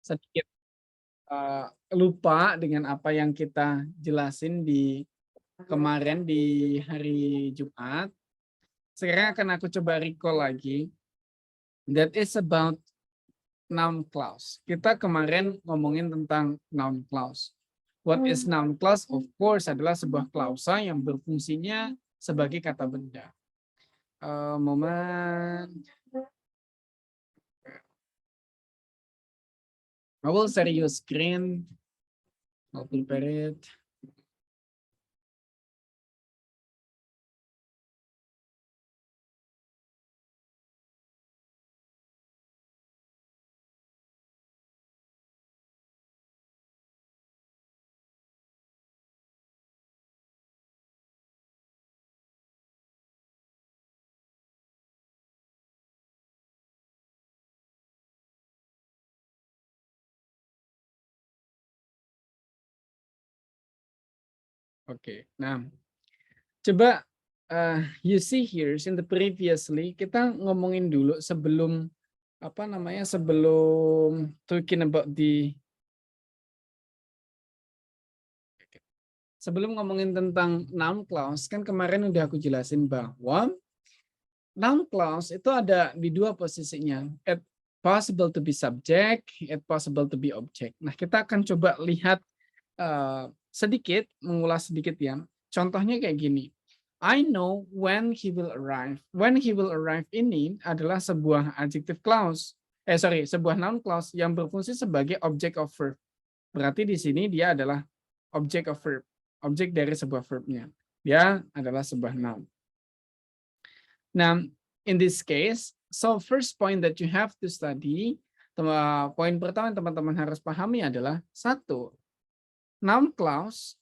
sedikit lupa dengan apa yang kita jelasin di kemarin di hari Jumat. Sekarang akan aku coba recall lagi. That is about noun clause. Kita kemarin ngomongin tentang noun clause. What is noun clause? Of course adalah sebuah klausa yang berfungsinya sebagai kata benda. Moment. I will share your screen. I'll prepare it. Oke, nah coba you see here in the previously kita ngomongin dulu sebelum apa namanya sebelum talking about the sebelum ngomongin tentang noun clause kan kemarin udah aku jelasin bahwa noun clause itu ada di dua posisinya. It possible to be subject, it possible to be object. Nah, kita akan coba lihat sedikit, mengulas sedikit ya. Contohnya kayak gini. I know when he will arrive. When he will arrive ini adalah sebuah adjective clause. Sebuah noun clause yang berfungsi sebagai object of verb. Berarti di sini dia adalah object of verb. Objek dari sebuah verbnya. Dia adalah sebuah noun. Nah, in this case, so first point that you have to study, poin pertama yang teman-teman harus pahami adalah satu, noun clause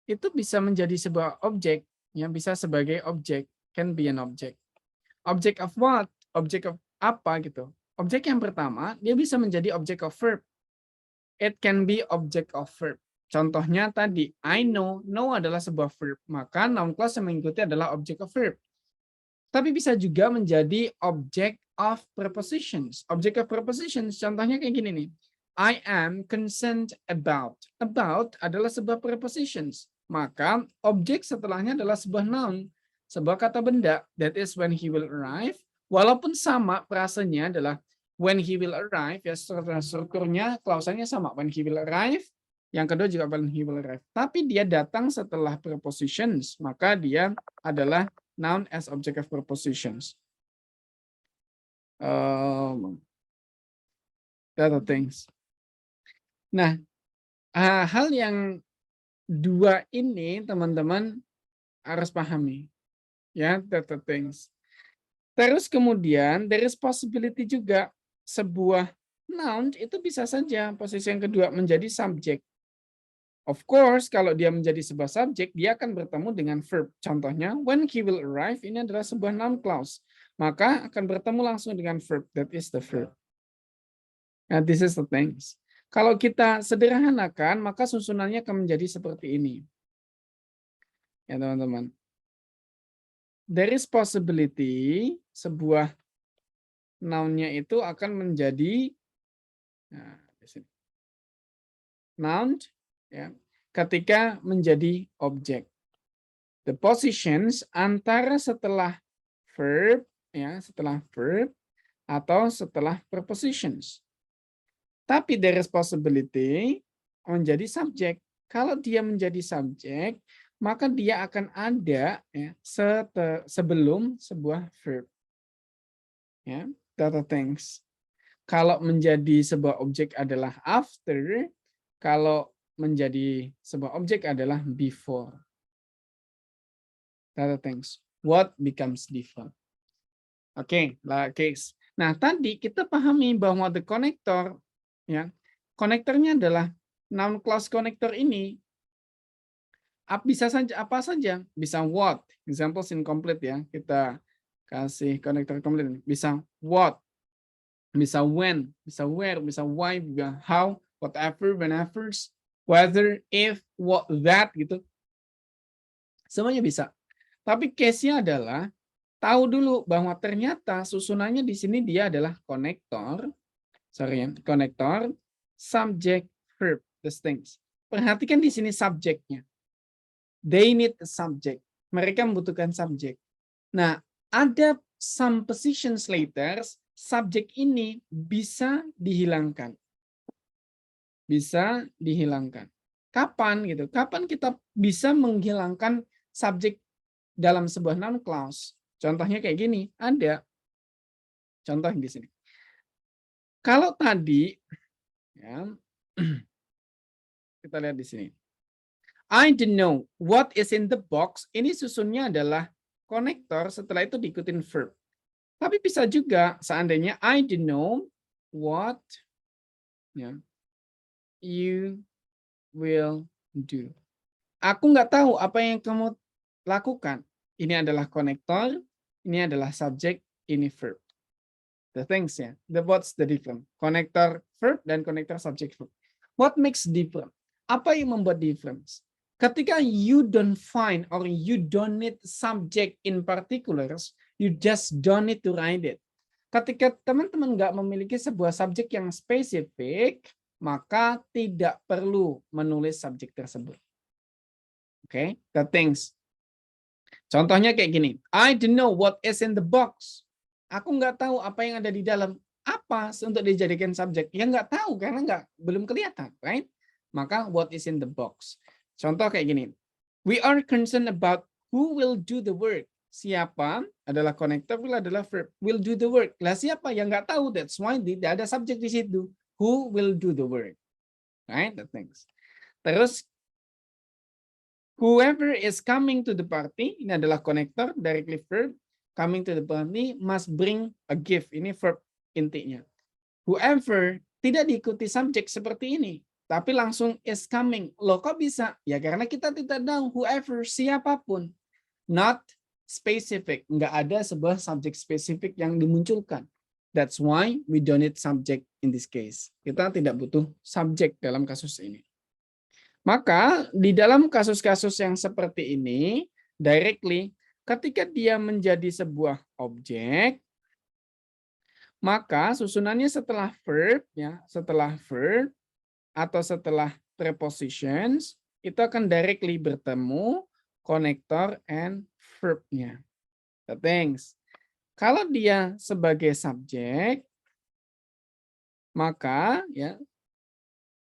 itu bisa menjadi sebuah objek, yang bisa sebagai objek, can be an object. Object of what? Object of apa gitu. Objek yang pertama, dia bisa menjadi object of verb. It can be object of verb. Contohnya tadi, I know, know adalah sebuah verb, maka noun clause yang mengikuti adalah object of verb. Tapi bisa juga menjadi object of prepositions. Object of prepositions, contohnya kayak gini nih. I am concerned about. About adalah sebuah prepositions. Maka objek setelahnya adalah sebuah noun. Sebuah kata benda. That is when he will arrive. Walaupun sama frasenya adalah when he will arrive. Ya strukturnya, klausanya sama. When he will arrive. Yang kedua juga when he will arrive. Tapi dia datang setelah prepositions. Maka dia adalah noun as object of prepositions. That things. Nah, hal yang dua ini teman-teman harus pahami. Ya, that things. Terus kemudian there is possibility juga sebuah noun itu bisa saja posisi yang kedua menjadi subjek. Of course, kalau dia menjadi sebuah subjek, dia akan bertemu dengan verb. Contohnya, when he will arrive, ini adalah sebuah noun clause. Maka akan bertemu langsung dengan verb. That is the verb. Nah, this is the things. Kalau kita sederhanakan, maka susunannya akan menjadi seperti ini. Ya, teman-teman. There is possibility, sebuah noun-nya itu akan menjadi nah, di sini. Noun, ya, ketika menjadi objek. The positions antara setelah verb, ya, setelah verb atau setelah prepositions. Tapi there is possibility menjadi subjek. Kalau dia menjadi subjek, maka dia akan ada ya, sebelum sebuah verb. Ya, data things. Kalau menjadi sebuah objek adalah after, kalau menjadi sebuah objek adalah before. Data things. What becomes different? Oke, case. Nah, tadi kita pahami bahwa the connector, ya, konektornya adalah noun clause connector ini bisa saja apa saja, bisa what, examples incomplete ya, kita kasih konektor complete, bisa what, bisa when, bisa where, bisa why, bisa how, whatever, whenever, whether, if, what, that gitu, semuanya bisa. Tapi case-nya adalah tahu dulu bahwa ternyata susunannya di sini dia adalah konektor, Konektor, subject, verb, these things. Perhatikan di sini subjeknya. They need a subject. Mereka membutuhkan subjek. Nah, ada some positions later, subjek ini bisa dihilangkan. Bisa dihilangkan. Kapan gitu? Kapan kita bisa menghilangkan subjek dalam sebuah noun clause? Contohnya kayak gini, ada contoh di sini. Kalau tadi, ya, kita lihat di sini. I don't know what is in the box. Ini susunnya adalah konektor, setelah itu diikutin verb. Tapi bisa juga seandainya I don't know what, ya, you will do. Aku nggak tahu apa yang kamu lakukan. Ini adalah konektor, ini adalah subjek, ini verb. The things ya. What's the difference? Konektor verb dan konektor subjek verb. What makes different? Apa yang membuat difference? Ketika you don't find or you don't need subject in particulars, you just don't need to write it. Ketika teman-teman nggak memiliki sebuah subjek yang spesifik, maka tidak perlu menulis subjek tersebut. Oke, the things. Contohnya kayak gini. I don't know what is in the box. Aku nggak tahu apa yang ada di dalam. Apa untuk dijadikan subjek? Ya nggak tahu karena belum kelihatan, right? Maka what is in the box. Contoh kayak gini. We are concerned about who will do the work. Siapa adalah konektor, will adalah verb. Will do the work. Lah siapa yang nggak tahu? That's why tidak ada subjek di situ. Who will do the work? Right? That things. Terus whoever is coming to the party, ini adalah konektor, directly verb. Coming to the party must bring a gift. Ini verb intinya. Whoever tidak diikuti subjek seperti ini, tapi langsung is coming. Loh kok bisa? Ya karena kita tidak tahu whoever, siapapun. Not specific. Nggak ada sebuah subjek spesifik yang dimunculkan. That's why we don't need subject in this case. Kita tidak butuh subjek dalam kasus ini. Maka di dalam kasus-kasus yang seperti ini, directly, ketika dia menjadi sebuah objek, maka susunannya setelah verb, ya, setelah verb atau setelah prepositions, itu akan directly bertemu konektor and verb-nya. The things. Kalau dia sebagai subjek, maka ya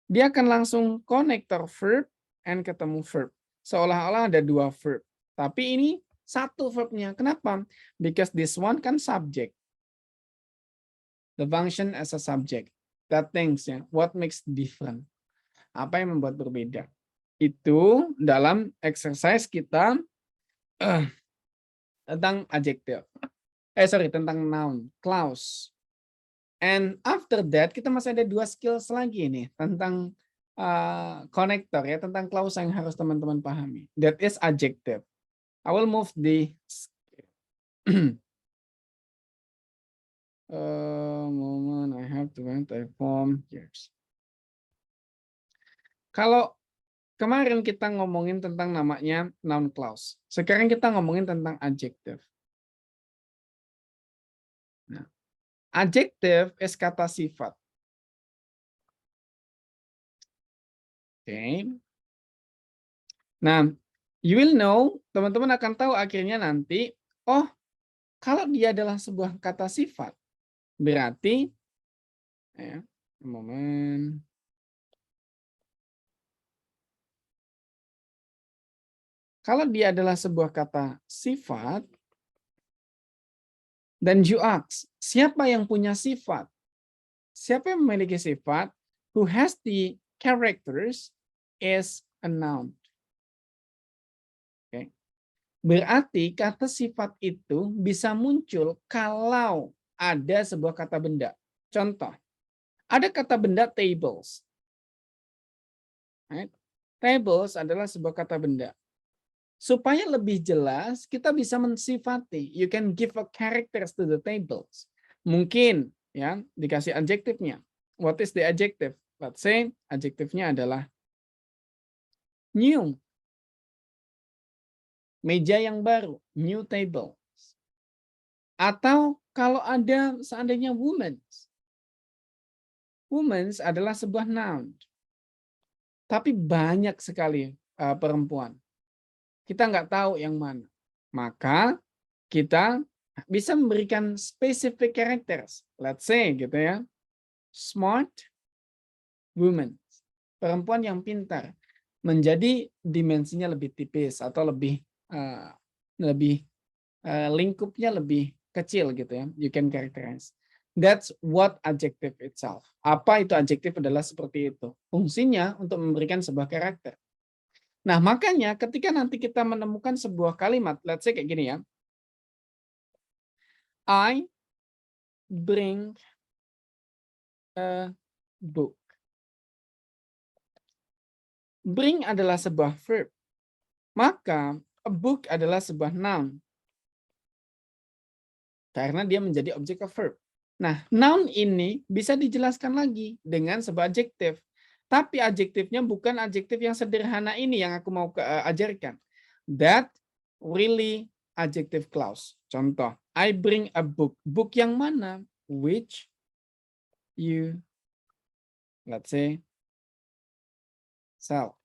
dia akan langsung konektor verb and ketemu verb. Seolah-olah ada dua verb. Tapi ini satu verbnya. Kenapa? Because this one kan subject. The function as a subject. That things ya. What makes different? Apa yang membuat berbeda? Itu dalam exercise kita tentang adjective. Tentang noun, clause. And after that, kita masih ada dua skills lagi nih tentang connector ya, tentang clause yang harus teman-teman pahami. That is adjective. I will move the moment I have to write a form here. Kalau kemarin kita ngomongin tentang namanya noun clause, sekarang kita ngomongin tentang adjective. Nah, adjective is kata sifat. Oke. Nah, you will know, teman-teman akan tahu akhirnya nanti, oh, kalau dia adalah sebuah kata sifat, berarti, ya, momen. Kalau dia adalah sebuah kata sifat, dan you ask, siapa yang punya sifat? Siapa yang memiliki sifat? Who has the characters is a noun. Okay. Berarti kata sifat itu bisa muncul kalau ada sebuah kata benda. Contoh, ada kata benda tables. Right? Tables adalah sebuah kata benda. Supaya lebih jelas, kita bisa mensifati. You can give a characters to the tables. Mungkin ya dikasih adjektifnya. What is the adjective? Let's say adjektifnya adalah new. Meja yang baru, new table. Atau kalau ada seandainya women, women adalah sebuah noun. Tapi banyak sekali perempuan. Kita nggak tahu yang mana. Maka kita bisa memberikan specific characters. Let's say gitu ya. Smart woman. Perempuan yang pintar. Menjadi dimensinya lebih tipis atau lebih lingkupnya lebih kecil gitu ya. You can characterize. That's what adjective itself. Apa itu adjektif adalah seperti itu. Fungsinya untuk memberikan sebuah karakter. Nah, makanya ketika nanti kita menemukan sebuah kalimat, let's say kayak gini ya. I bring a book. Bring adalah sebuah verb. Maka a book adalah sebuah noun. Karena dia menjadi objek of verb. Nah, noun ini bisa dijelaskan lagi dengan sebuah adjektif. Tapi adjektifnya bukan adjektif yang sederhana ini yang aku mau ajarkan. That really adjective clause. Contoh, I bring a book. Book yang mana? Which you, let's say, sell.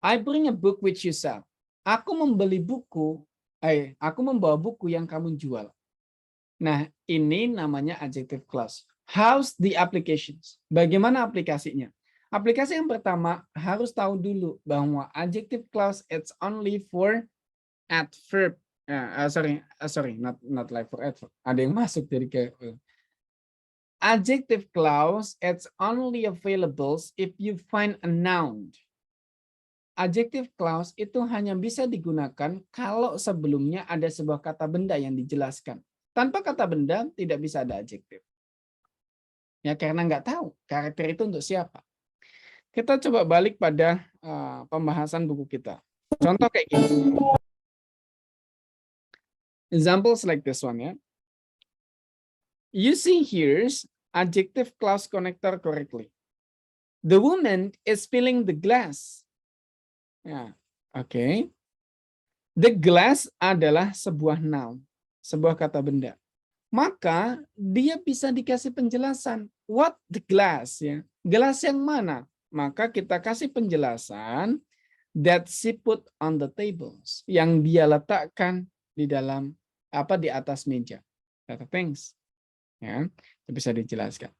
I bring a book which you sell. Aku membeli buku, aku membawa buku yang kamu jual. Nah, ini namanya adjective clause. How's the applications? Bagaimana aplikasinya? Aplikasi yang pertama harus tahu dulu bahwa adjective clause it's only for adverb. Not like for adverb. Ada yang masuk dari ke adjective clause it's only available if you find a noun. Adjective clause itu hanya bisa digunakan kalau sebelumnya ada sebuah kata benda yang dijelaskan. Tanpa kata benda tidak bisa ada adjektif. Ya karena nggak tahu karakter itu untuk siapa. Kita coba balik pada pembahasan buku kita. Contoh kayak gini. Examples like this one ya. You see here's adjective clause connector correctly. The woman is filling the glass. Ya, oke. The glass adalah sebuah noun. Sebuah kata benda. Maka dia bisa dikasih penjelasan. What the glass? Ya. Gelas yang mana? Maka kita kasih penjelasan that she put on the tables. Yang dia letakkan di dalam di atas meja. That things. Ya, itu bisa dijelaskan.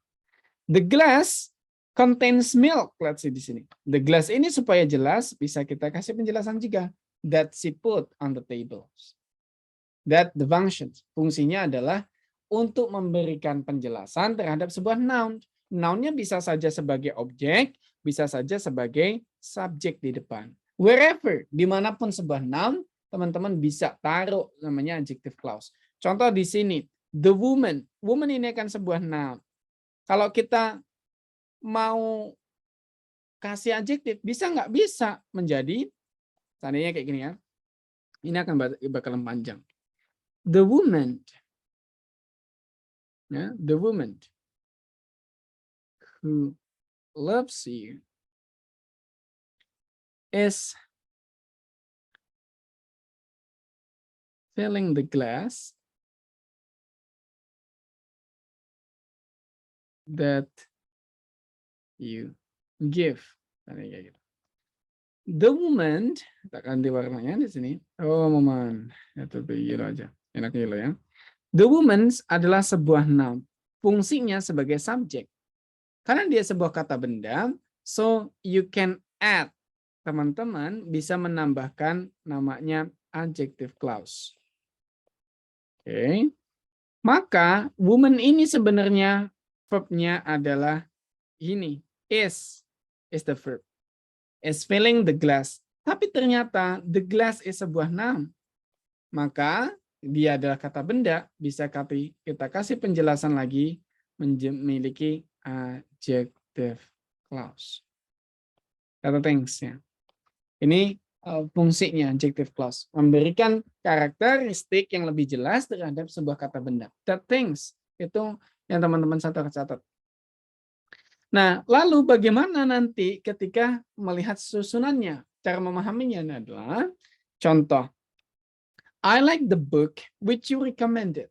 The glass contains milk. Let's see di sini. The glass ini supaya jelas bisa kita kasih penjelasan juga. That she put on the tables. That the function. Fungsinya adalah untuk memberikan penjelasan terhadap sebuah noun. Nounnya bisa saja sebagai objek, bisa saja sebagai subjek di depan. Wherever, dimanapun sebuah noun, teman-teman bisa taruh namanya adjective clause. Contoh di sini, the woman. Woman ini akan sebuah noun. Kalau kita mau kasih adjektif, bisa nggak? Bisa menjadi, seandainya kayak gini ya. Ini akan bakalan panjang. The woman. Yeah, the woman who loves you is filling the glass that you give. The woman, kita ganti warnanya di sini. Oh, momen. Itu yellow aja. Enak yellow ya. The woman adalah sebuah noun. Fungsinya sebagai subjek. Karena dia sebuah kata benda, so you can add. Teman-teman bisa menambahkan namanya adjective clause. Oke. Maka woman ini sebenarnya verb-nya adalah ini. Is the verb. Is filling the glass. Tapi ternyata the glass is sebuah noun. Maka dia adalah kata benda, bisa kita kasih penjelasan lagi memiliki adjective clause. Kata things ya. Ini fungsinya adjective clause, memberikan karakteristik yang lebih jelas terhadap sebuah kata benda. That things itu yang teman-teman catat. Nah, lalu bagaimana nanti ketika melihat susunannya? Cara memahaminya adalah contoh. I like the book which you recommended.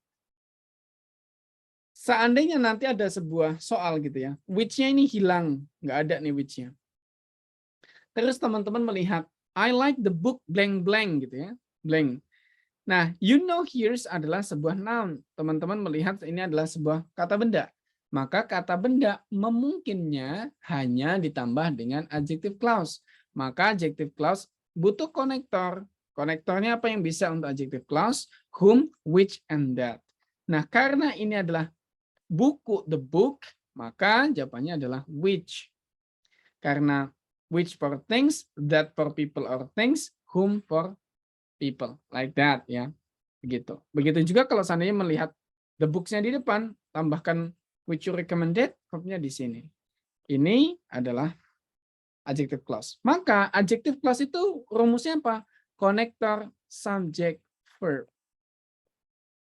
Seandainya nanti ada sebuah soal gitu ya, which-nya ini hilang, nggak ada nih which-nya. Terus teman-teman melihat, I like the book blank blank gitu ya, blank. Nah, you know here's adalah sebuah noun. Teman-teman melihat ini adalah sebuah kata benda. Maka kata benda memungkinnya hanya ditambah dengan adjective clause. Maka adjective clause butuh konektor. Konektornya apa yang bisa untuk adjective clause? Whom, which, and that. Nah, karena ini adalah buku, the book, maka jawabannya adalah which. Karena which for things, that for people or things, whom for people, like that ya. Begitu. Begitu juga kalau seandainya melihat the books-nya di depan, tambahkan which you recommended, verb-nya di sini. Ini adalah adjective clause. Maka adjective clause itu rumusnya apa? Connector, subject, verb.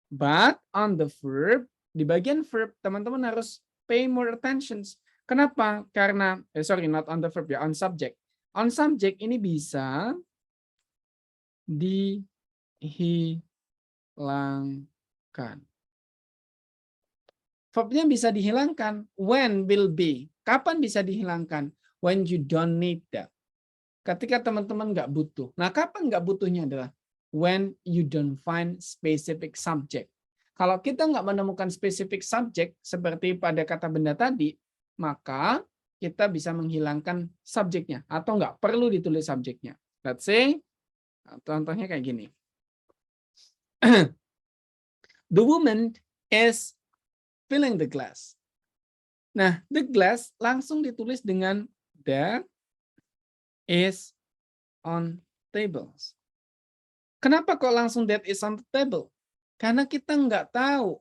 But on the verb, di bagian verb, teman-teman harus pay more attention. Kenapa? Karena, not on the verb ya, on subject. On subject ini bisa dihilangkan. Verbnya bisa dihilangkan. When will be. Kapan bisa dihilangkan? When you don't need that. Ketika teman-teman nggak butuh. Nah, kapan nggak butuhnya adalah when you don't find specific subject. Kalau kita nggak menemukan specific subject seperti pada kata benda tadi, maka kita bisa menghilangkan subjeknya atau nggak perlu ditulis subjeknya. Let's say, contohnya kayak gini. The woman is filling the glass. Nah, the glass langsung ditulis dengan that is on tables. Kenapa kok langsung that is on the table? Karena kita nggak tahu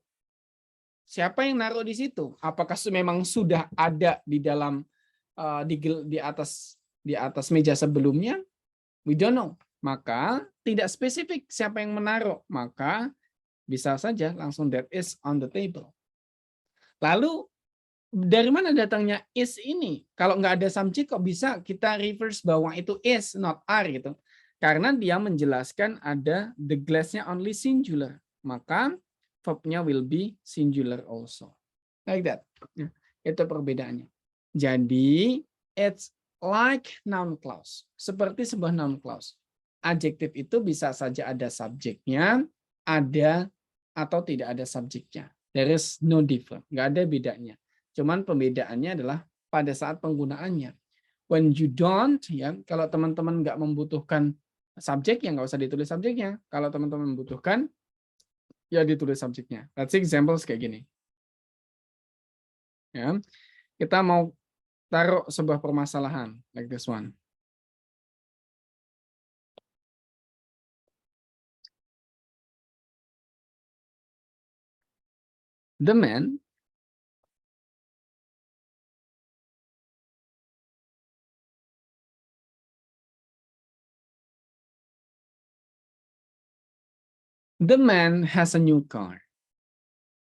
siapa yang naruh di situ. Apakah memang sudah ada di dalam di atas meja sebelumnya? We don't know. Maka tidak spesifik siapa yang menaruh. Maka bisa saja langsung that is on the table. Lalu dari mana datangnya is ini? Kalau nggak ada subject kok bisa kita reverse bahwa itu is, not are gitu. Karena dia menjelaskan ada the glass-nya only singular. Maka verb-nya will be singular also. Like that. Itu perbedaannya. Jadi, it's like noun clause. Seperti sebuah noun clause. Adjektif itu bisa saja ada subjeknya, ada atau tidak ada subjeknya. There is no difference. Nggak ada bedanya. Cuman pembedaannya adalah pada saat penggunaannya. When you don't, ya, kalau teman-teman nggak membutuhkan subjek, ya nggak usah ditulis subjeknya. Kalau teman-teman membutuhkan, ya ditulis subjeknya. Let's see examples kayak gini. Ya, kita mau taruh sebuah permasalahan like this one. The man has a new car.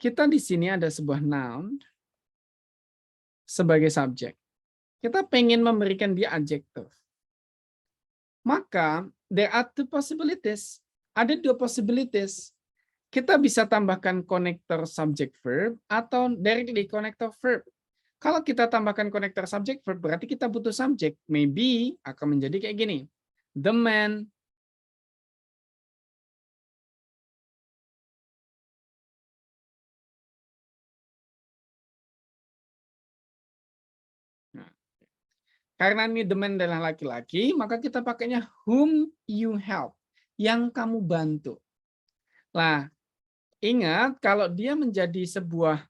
Kita di sini ada sebuah noun sebagai subjek. Kita pengen memberikan dia adjective. Maka there are two possibilities. Ada dua possibilities. Kita bisa tambahkan connector subject verb atau directly connector verb. Kalau kita tambahkan connector subject verb berarti kita butuh subject. Maybe akan menjadi kayak gini. The man karena ini the man adalah laki-laki, maka kita pakainya whom you help, yang kamu bantu. Nah, ingat kalau dia menjadi sebuah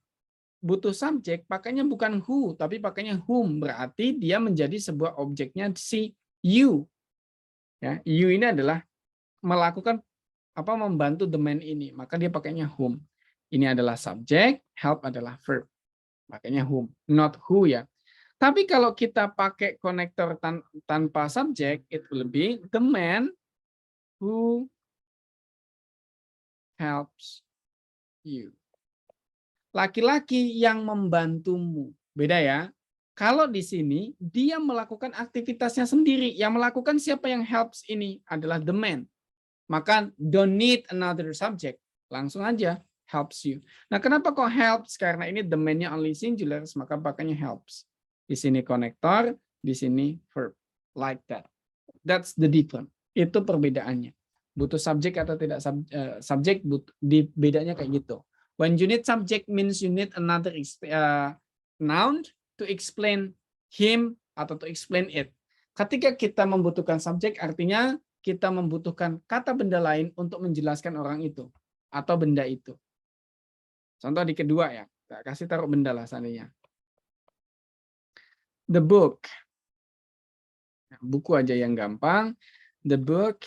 butuh subjek, pakainya bukan who, tapi pakainya whom. Berarti dia menjadi sebuah objeknya si you. Ya, you ini adalah melakukan membantu the man ini, maka dia pakainya whom. Ini adalah subjek, help adalah verb. Pakainya whom, not who ya. Tapi kalau kita pakai konektor tanpa subjek, it will be the man who helps you. Laki-laki yang membantumu. Beda ya. Kalau di sini, dia melakukan aktivitasnya sendiri. Yang melakukan siapa yang helps ini adalah the man. Maka don't need another subject. Langsung aja. helps you. Nah, kenapa kok helps? Karena ini domainnya only singular, maka pakainya helps. Di sini connector, di sini verb. Like that. That's the difference. Itu perbedaannya. Butuh subjek atau tidak subjek, bedanya kayak gitu. When you need subject means you need another noun to explain him atau to explain it. Ketika kita membutuhkan subjek, artinya kita membutuhkan kata benda lain untuk menjelaskan orang itu atau benda itu. Contoh di kedua ya, kita kasih taruh benda lah seandainya. The book. Buku aja yang gampang. The book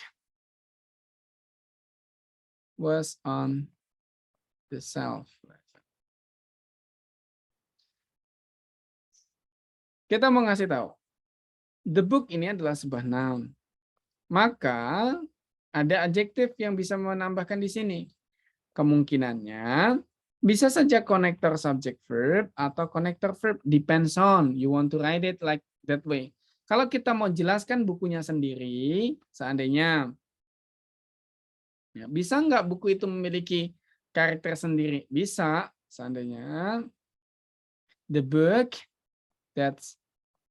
was on the shelf. Kita mau ngasih tahu. The book ini adalah sebuah noun. Maka ada adjektif yang bisa menambahkan di sini. Kemungkinannya bisa saja connector subject verb atau connector verb, depends on you want to write it like that way. Kalau kita mau jelaskan bukunya sendiri, seandainya ya, bisa nggak buku itu memiliki karakter sendiri? Bisa, seandainya the book that's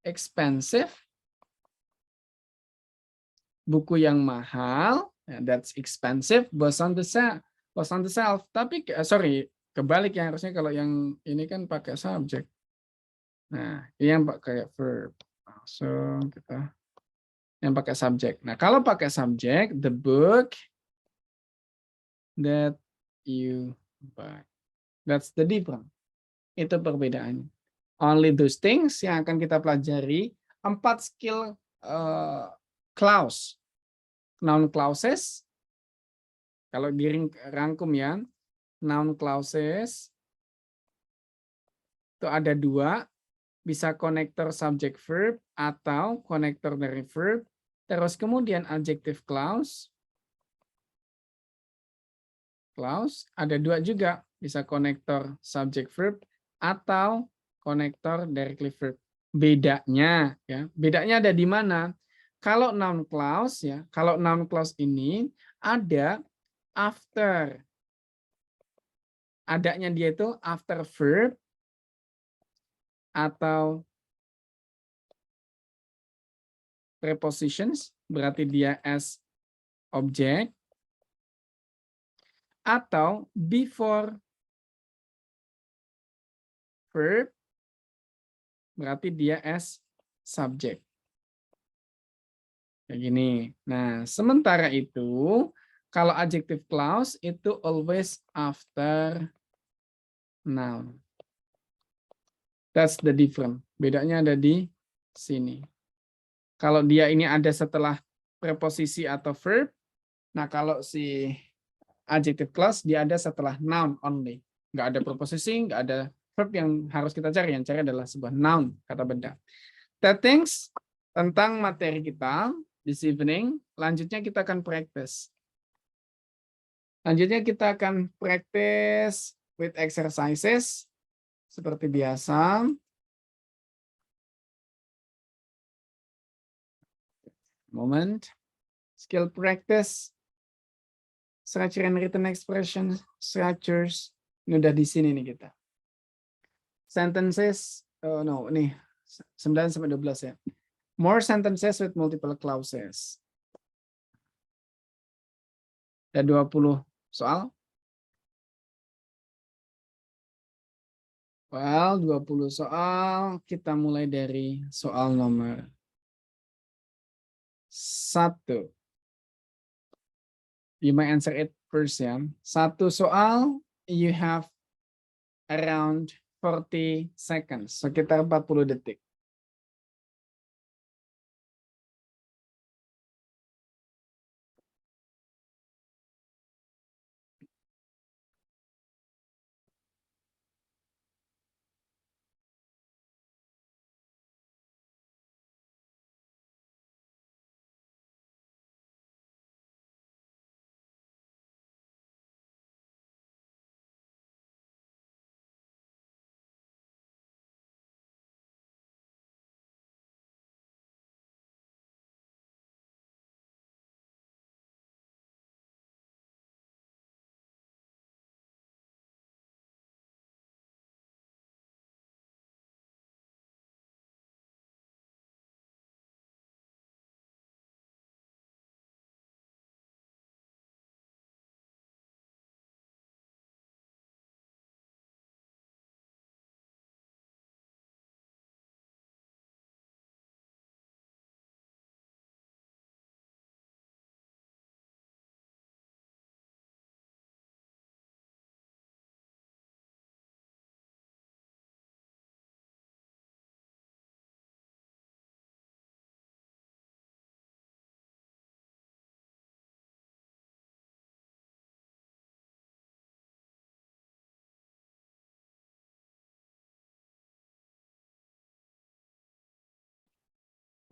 expensive, buku yang mahal, that's expensive, was on the shelf. Tapi sorry, kebalik ya, harusnya kalau yang ini kan pakai subjek. Nah, ini yang pakai verb. Langsung kita yang pakai subjek. Nah, kalau pakai subjek, the book that you buy. That's the difference. Itu perbedaannya. Only those things yang akan kita pelajari. 4 skill clause. Noun clauses. Kalau dirangkum ya, noun clauses itu ada 2, bisa connector subject verb atau connector dari verb. Terus kemudian adjective clause. Clause ada 2 juga, bisa connector subject verb atau connector directly verb. Bedanya ya, bedanya ada di mana? Kalau noun clause ya, kalau noun clause ini ada after. Adanya dia itu after verb atau prepositions, berarti dia as object, atau before verb, berarti dia as subject. Kayak gini. Nah, sementara itu, kalau adjective clause itu always after noun. That's the difference. Bedanya ada di sini. Kalau dia ini ada setelah preposisi atau verb, nah kalau si adjective clause dia ada setelah noun only. Nggak ada preposisi, nggak ada verb yang harus kita cari. Yang cari adalah sebuah noun, kata benda. That things tentang materi kita this evening. Lanjutnya kita akan practice. Lanjutnya kita akan practice with exercises seperti biasa. Moment. Skill practice. Structure and written expression. Structures. Ini udah di sini nih kita. Sentences. Oh no, nih 9-12 ya. More sentences with multiple clauses. Ada 20 soal. Well, 20 soal. Kita mulai dari soal nomor 1. You may answer it first ya. 1 soal, you have around 40 seconds. Sekitar 40 detik.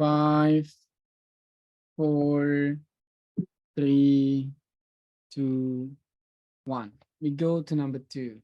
5, 4, 3, 2, 1. We go to number 2.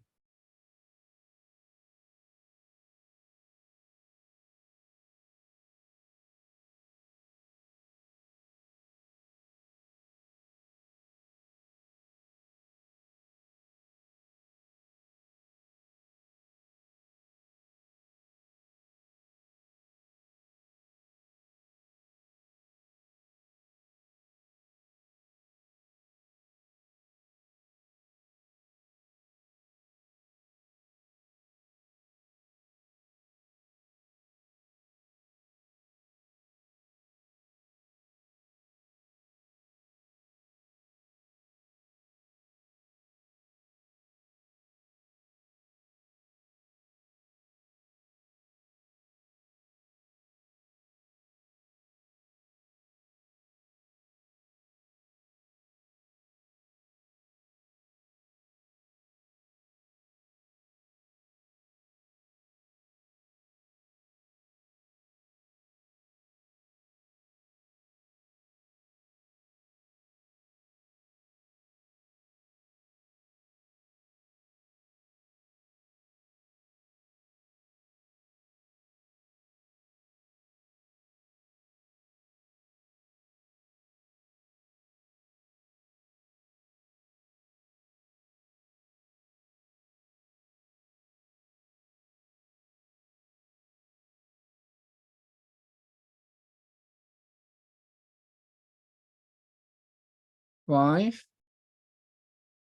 Five,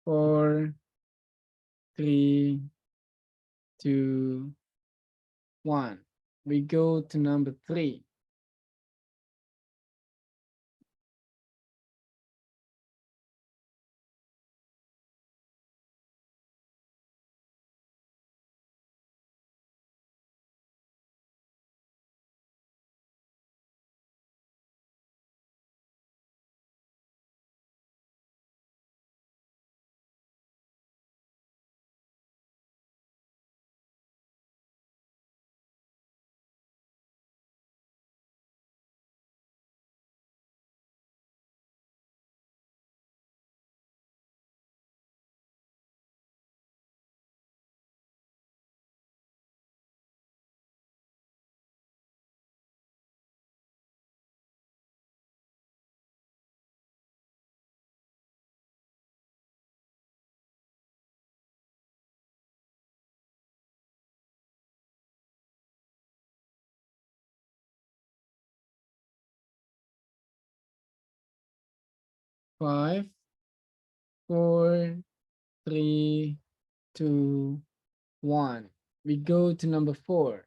4, 3, 2, 1. We go to number 3. 5, 4, 3, 2, 1. We go to number 4.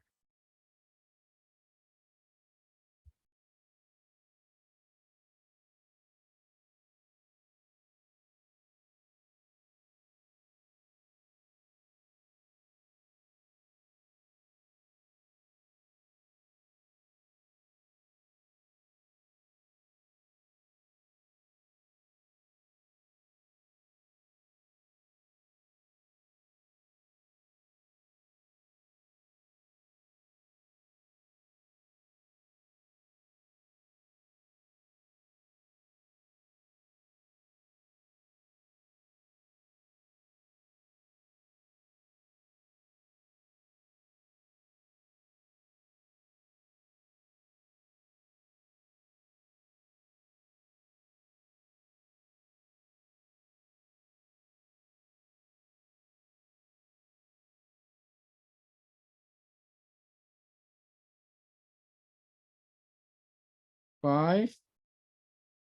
5,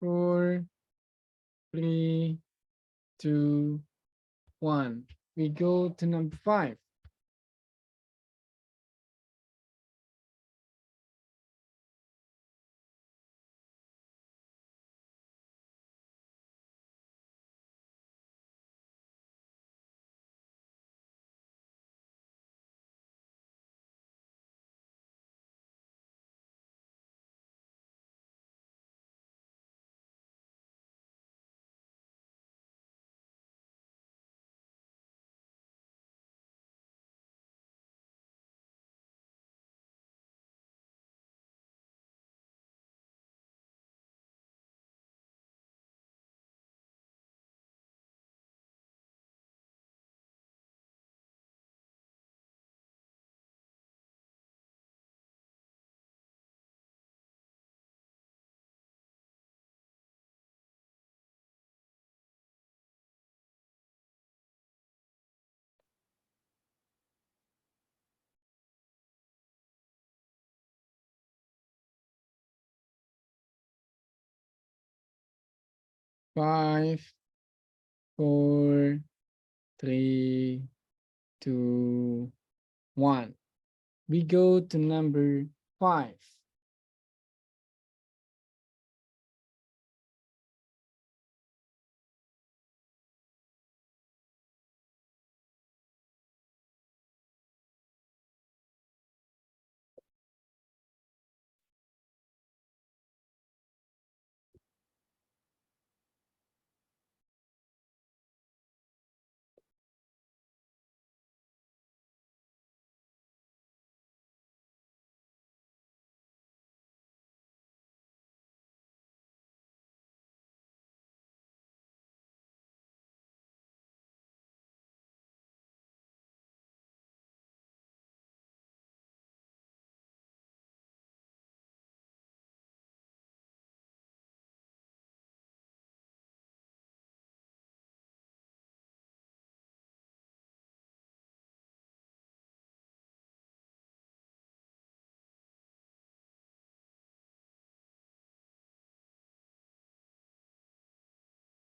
4, 3, 2, 1. We go to number 5. 5, 4, 3, 2, 1. We go to number 5.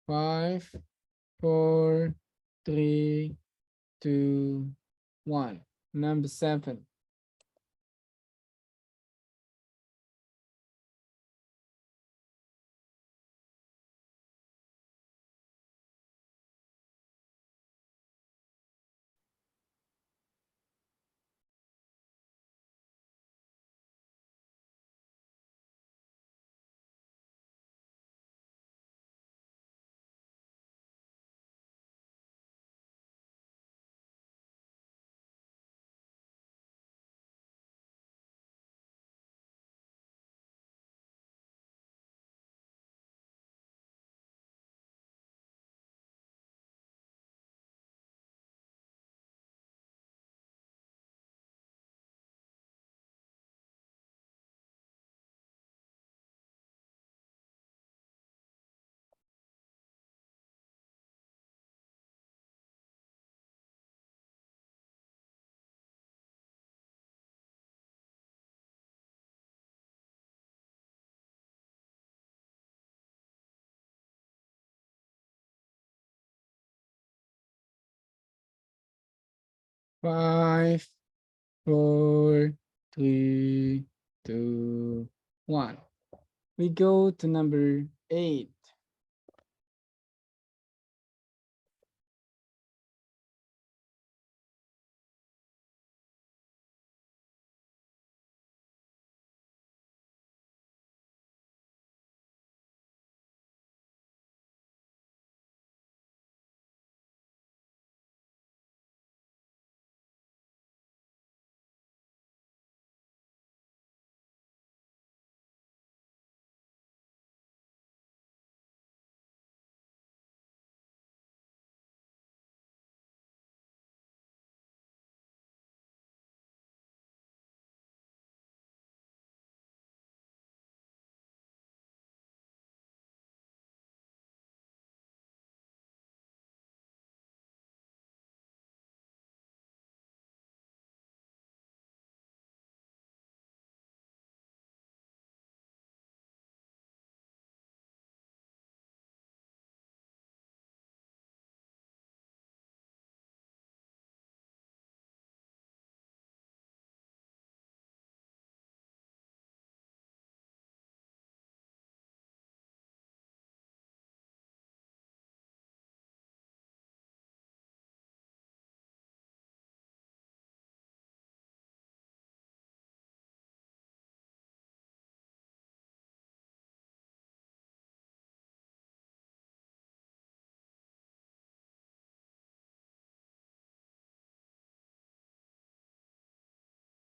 5, 4, 3, 2, 1. Number 7. 5, 4, 3, 2, 1. We go to number 8.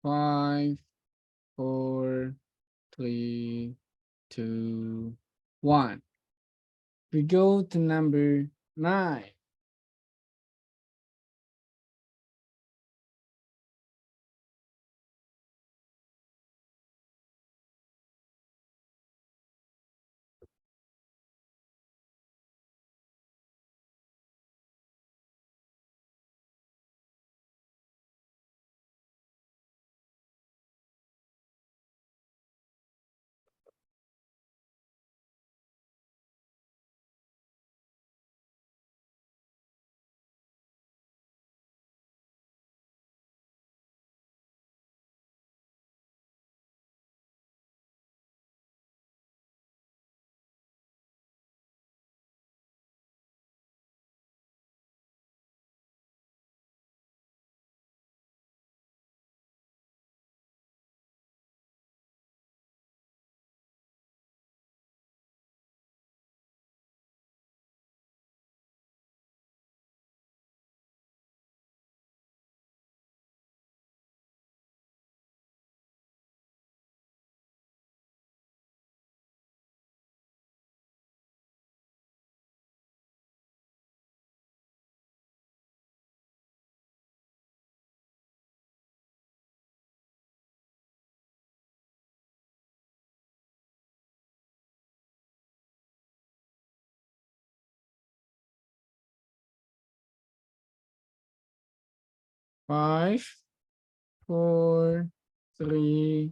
5, 4, 3, 2, 1. We go to number 9. 5, 4, 3,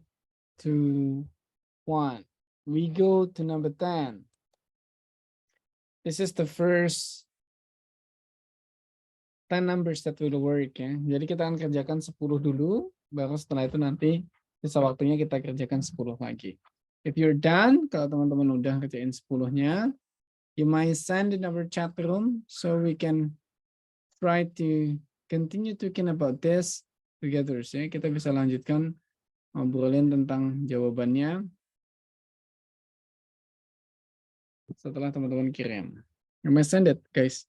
2, 1. We go to number 10. This is the first 10 numbers that will work ya. Jadi kita akan kerjakan 10 dulu, baru setelah itu nanti sisa waktunya kita kerjakan 10 lagi. If you're done, kalau teman-teman udah kerjain 10-nya, you might send in our chat room so we can try to continue talking about this together. Ya. Kita bisa lanjutkan ngobrolin tentang jawabannya setelah teman-teman kirim. You might send it, guys.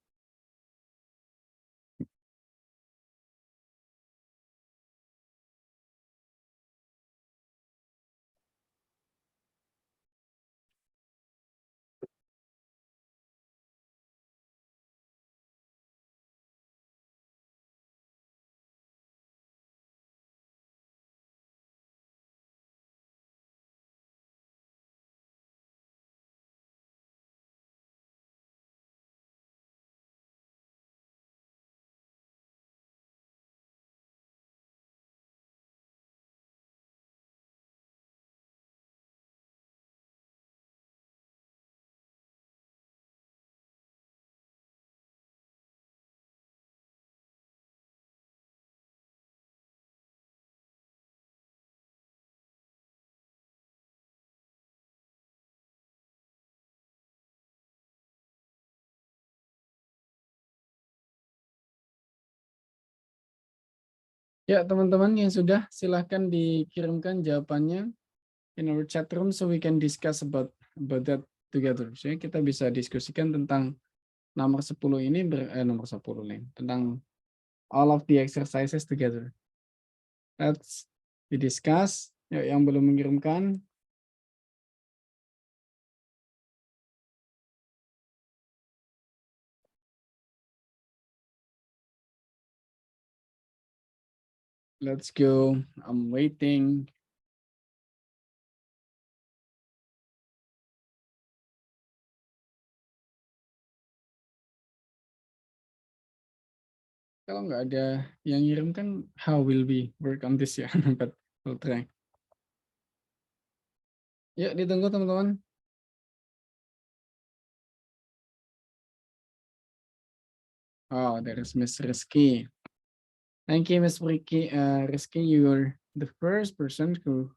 Ya, teman-teman yang sudah, silahkan dikirimkan jawabannya in our chat room so we can discuss about that together. So, kita bisa diskusikan tentang nomor 10 ini, nomor 10 nih, tentang all of the exercises together. Let's discuss. Ya, yang belum mengirimkan, let's go. I'm waiting. Kalau nggak ada yang ngirim kan, how will we work on this ya? But we'll try. Yuk, ditunggu teman-teman. Oh, there is Miss Rizky. Thank you, Miss Rizky. Rizky, you're the first person who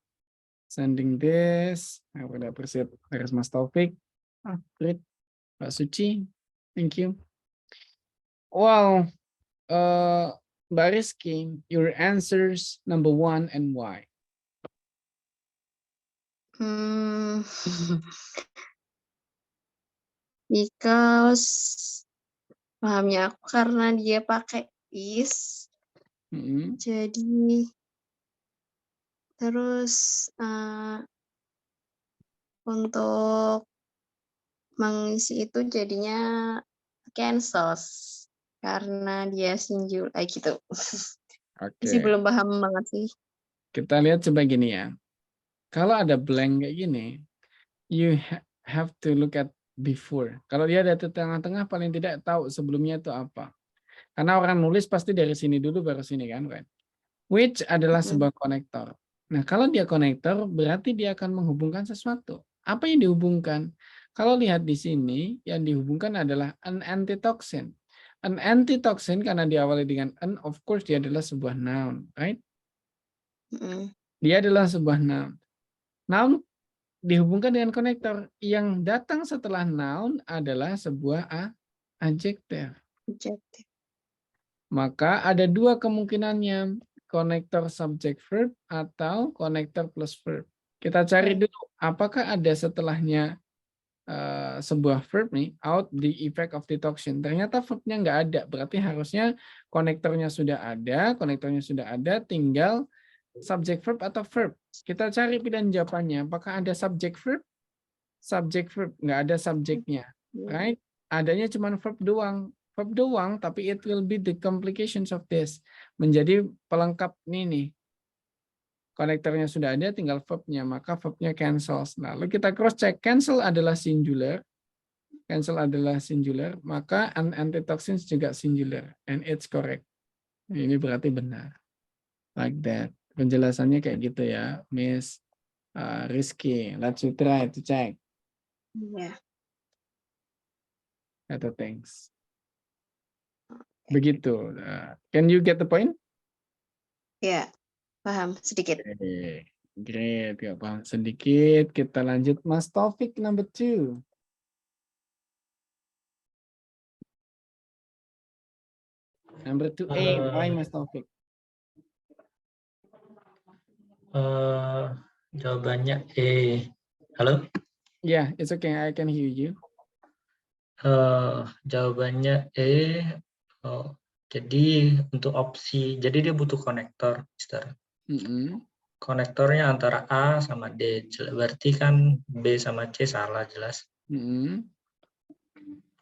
sending this. I would appreciate. There is Mas Taufik. Ah, great. Pak Suci, thank you. Well, Mbak Rizky, your answers number 1 and why? Because pahamnya aku karena dia pakai is. Jadi terus untuk mengisi itu jadinya cancels karena dia singular gitu. Masih belum paham banget sih. Kita lihat coba gini ya. Kalau ada blank kayak gini, you have to look at before. Kalau dia ada di tengah-tengah, paling tidak tahu sebelumnya itu apa. Karena orang nulis pasti dari sini dulu baru sini kan, right? Which adalah sebuah konektor. Nah, kalau dia konektor, berarti dia akan menghubungkan sesuatu. Apa yang dihubungkan? Kalau lihat di sini, yang dihubungkan adalah an antitoxin. An antitoxin karena diawali dengan an, of course dia adalah sebuah noun, right? Dia adalah sebuah noun. Noun dihubungkan dengan konektor. Yang datang setelah noun adalah sebuah adjective. Maka ada dua kemungkinannya, konektor subject verb atau konektor plus verb. Kita cari dulu apakah ada setelahnya sebuah verb nih, out the effect of detoxin. Ternyata verbnya nggak ada, berarti harusnya konektornya sudah ada, tinggal subject verb atau verb. Kita cari pilihan jawabannya, apakah ada subject verb? Subject verb, nggak ada subjeknya, right? Adanya cuma verb doang, tapi it will be the complications of this. Menjadi pelengkap nih. Konektornya sudah ada, tinggal verbnya, maka verbnya cancels. Lalu kita cross check, cancel adalah singular, maka an antitoxins juga singular, and it's correct. Ini berarti benar. Like that. Penjelasannya kayak gitu ya, Miss Rizky. Let's try to check. Iya. Atau thanks. Begitu. Can you get the point? Ya, paham sedikit. Oke. Great. Gak paham sedikit. Kita lanjut Mas Taufik number 2. Number 2A. Why Mas Taufik? Jawabannya E. Halo? Yeah, it's okay. I can hear you. Jawabannya E. Jadi untuk opsi, jadi dia butuh konektor, Mister. Konektornya antara A sama D. Berarti kan B sama C salah jelas.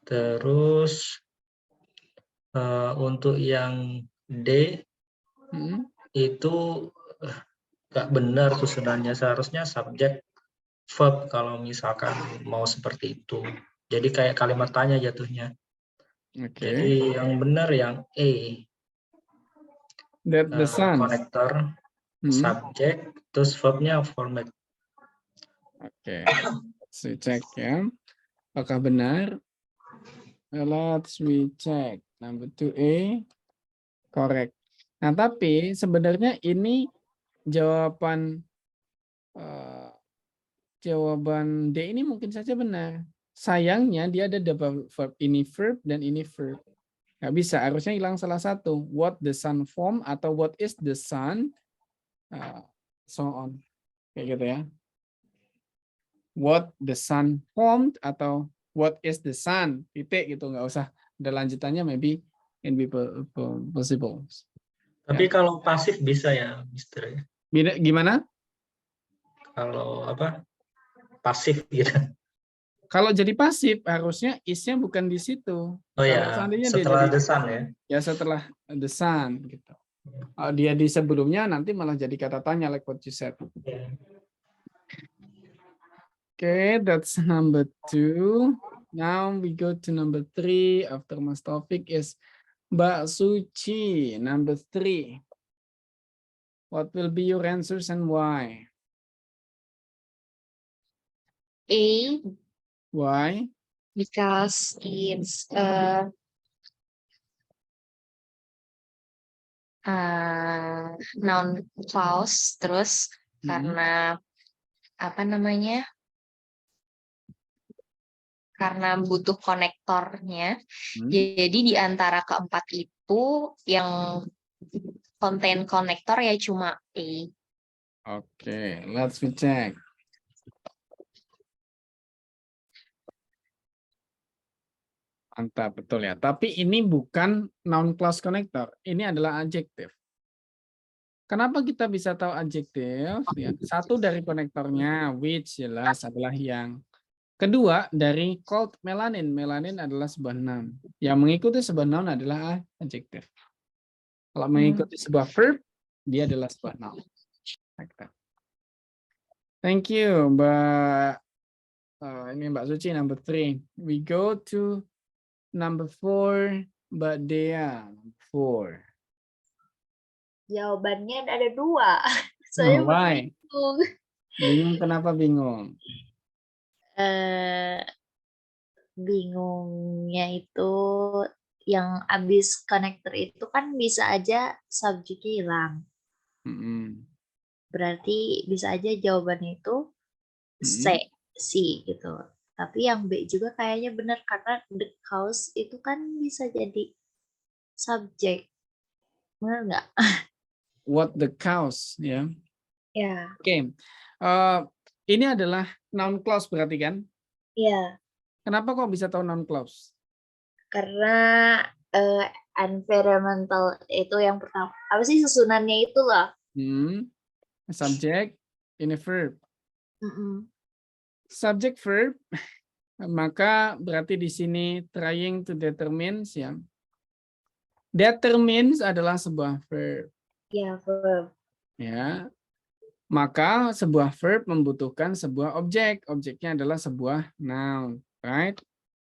Terus untuk yang D itu nggak benar susunannya, seharusnya subjek verb kalau misalkan mau seperti itu. Jadi kayak kalimat tanya jatuhnya. Okay. Jadi yang benar yang E. That the sun. Konektor, subjek, terus verbnya format. Oke. So check ya. Apakah benar? Let's check. Number 2A. Correct. Nah, tapi sebenarnya ini jawaban jawaban D ini mungkin saja benar. Sayangnya dia ada double verb, ini verb dan ini verb. Nggak bisa, harusnya hilang salah satu. What the sun form atau what is the sun, so on. Kayak gitu ya. What the sun formed atau what is the sun, titik gitu, nggak usah. Ada lanjutannya maybe can be possible. Tapi ya. Kalau pasif bisa ya, Mister. Gimana? Kalau apa? Pasif gitu. Kalau jadi pasif harusnya is-nya bukan di situ. Oh ya, setelah the sun ya. Ya setelah the sun gitu. Dia di sebelumnya nanti malah jadi kata tanya like what you said. Yeah. Okay, that's number 2. Now we go to number 3 after Mas Taufik is Mbak Suci, number 3. What will be your answers and why? A. Why? Because it's noun clause, terus karena apa namanya? Karena butuh konektornya. Jadi di antara keempat itu yang contain konektor ya cuma A. Oke, let's check. Mantap, betul ya. Tapi ini bukan noun clause connector. Ini adalah adjektif. Kenapa kita bisa tahu adjektif? Ya, satu dari konektornya, which jelas adalah yang. Kedua, dari called melanin. Melanin adalah sebuah noun. Yang mengikuti sebuah noun adalah adjektif. Kalau mengikuti sebuah verb, dia adalah sebuah noun. Thank you, Mbak. Ini Mbak Suci, number 3. We go to number 4, Mbak Dea. 4. Jawabannya ada 2. Saya bingung. Bingung kenapa bingung? Bingungnya itu yang habis konektor itu kan bisa aja subjeknya hilang. Berarti bisa aja jawabannya itu C gitu. Tapi yang B juga kayaknya benar karena the cause itu kan bisa jadi subjek. Benar nggak? What the cause, ya? Ya. Oke. Ini adalah noun clause berarti kan? Iya. Kenapa kok bisa tahu noun clause? Karena environmental itu yang pertama. Apa sih susunannya itu loh? Subject, ini verb. Subject verb, maka berarti di sini trying to determines ya. Determines adalah sebuah verb. Ya, verb. Ya. Maka sebuah verb membutuhkan sebuah objek. Objeknya adalah sebuah noun, right?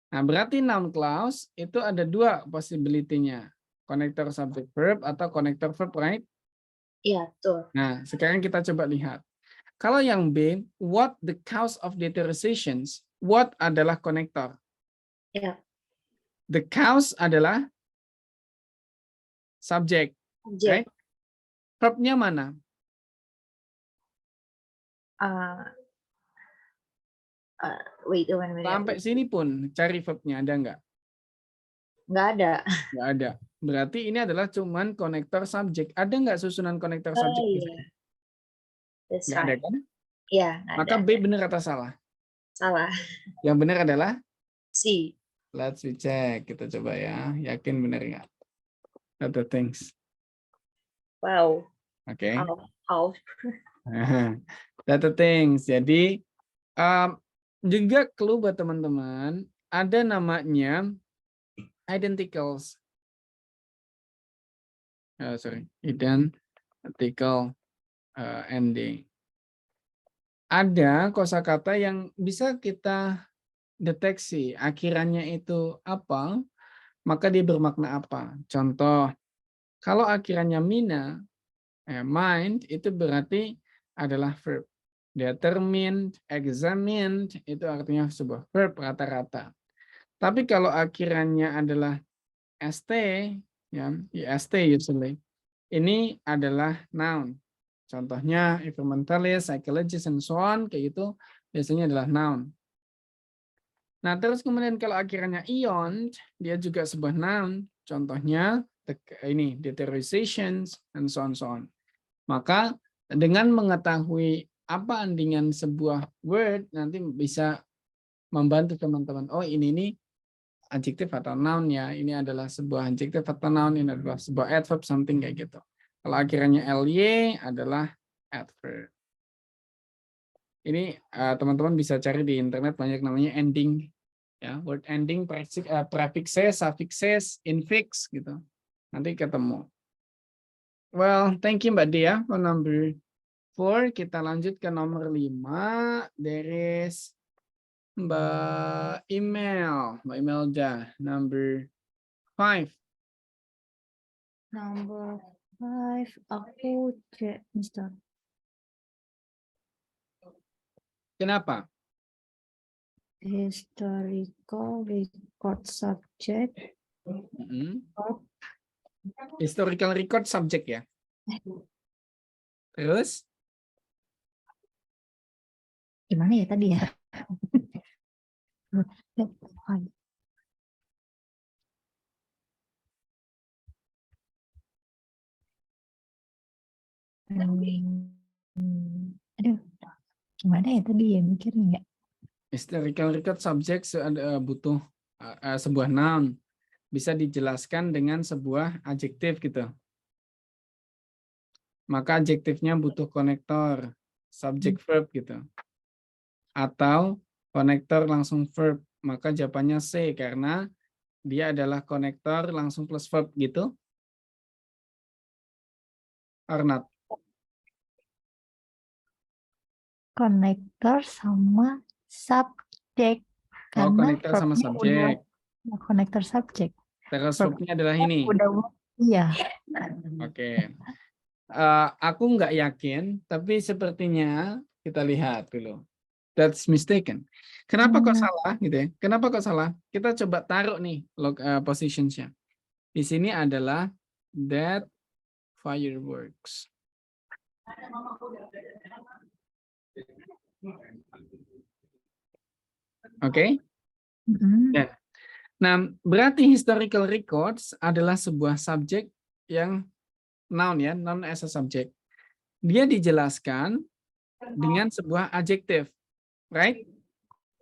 Nah, berarti noun clause itu ada 2 possibility-nya. Konektor subject verb atau konektor verb, right? Iya, betul. Nah, sekarang kita coba lihat. Kalau yang B, what the cause of deteriorations? What adalah konektor. Iya. The cause adalah subjek, Subjek. right? Verbnya mana? Wait a minute. Sampai sini pun cari verbnya, ada nggak? Nggak ada. Nggak ada. Berarti ini adalah cuman konektor subjek. Ada nggak susunan konektor subjek? Iya. That's Nggak ada right. kan? Iya, nggak Maka ada. B benar atau salah? Salah. Yang benar adalah C. let's we check. Kita coba ya. Yakin benar nggak? Other things. Wow. Oke. How? Data things. Jadi juga clue buat teman-teman. Ada namanya identicals. Identical ending. Ada kosakata yang bisa kita deteksi akhirannya itu apa, maka dia bermakna apa. Contoh, kalau akhirannya mina, mind itu berarti adalah verb. Determined, examined itu artinya sebuah verb rata-rata. Tapi kalau akhirannya adalah st, ya, st usually, ini adalah noun. Contohnya environmentalist, psychologist, and so on, kayak gitu biasanya adalah noun. Nah, terus kemudian kalau akhirannya ion, dia juga sebuah noun. Contohnya ini deteriorations, and so on. Maka dengan mengetahui apa andingan sebuah word, nanti bisa membantu teman-teman. Oh, ini adjektif atau noun ya. Ini adalah sebuah adjektif atau noun, ini adalah sebuah adverb, something kayak gitu. Kalau akhirannya ly adalah adverb. Ini teman-teman bisa cari di internet, banyak namanya ending, ya, word ending, prefixes, suffixes, infix gitu. Nanti ketemu. Well, thank you Mbak Dia for number 4. Kita lanjut ke nomor 5. There is Mbak Imelda, number 5. Number 5, aku cek, Mister. Kenapa? Historical record subject. Historical record subject ya. Terus? Gimana ya tadi ya? Aduh, gimana ya tadi ya mikirnya ya? Historical record subject butuh sebuah noun. Bisa dijelaskan dengan sebuah adjektif gitu. Maka adjektifnya butuh konektor, subject verb gitu. Atau konektor langsung verb, maka jawabannya C karena dia adalah konektor langsung plus verb gitu. Or not? Konektor sama subjek. Oh, Karena konektor sama verbnya subjek. udah konektor subjek. Terus verbnya adalah ini. Iya. Oke. Aku nggak yakin, tapi sepertinya kita lihat dulu. That's mistaken. Kenapa kok salah gitu ya? Kenapa kok salah? Kita coba taruh nih positionsnya. Di sini adalah that fireworks. Oke? Ya. Nah, berarti historical records adalah sebuah subjek yang noun ya, noun as a subject. Dia dijelaskan dengan sebuah adjective, right?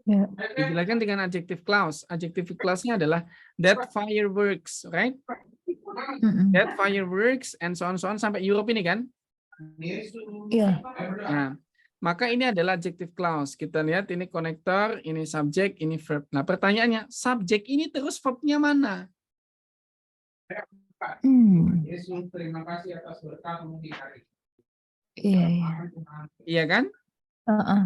Ya. Dijelaskan dengan adjective clause. Adjective clause-nya adalah that fireworks, right? That fireworks and so on sampai Europe ini kan? Iya. Nah, maka ini adalah adjective clause. Kita lihat ini konektor, ini subjek, ini verb. Nah, pertanyaannya, subjek ini terus verbnya mana? Yesus, terima kasih atas berkatmu di hari. Iya, iya. Iya kan? Heeh.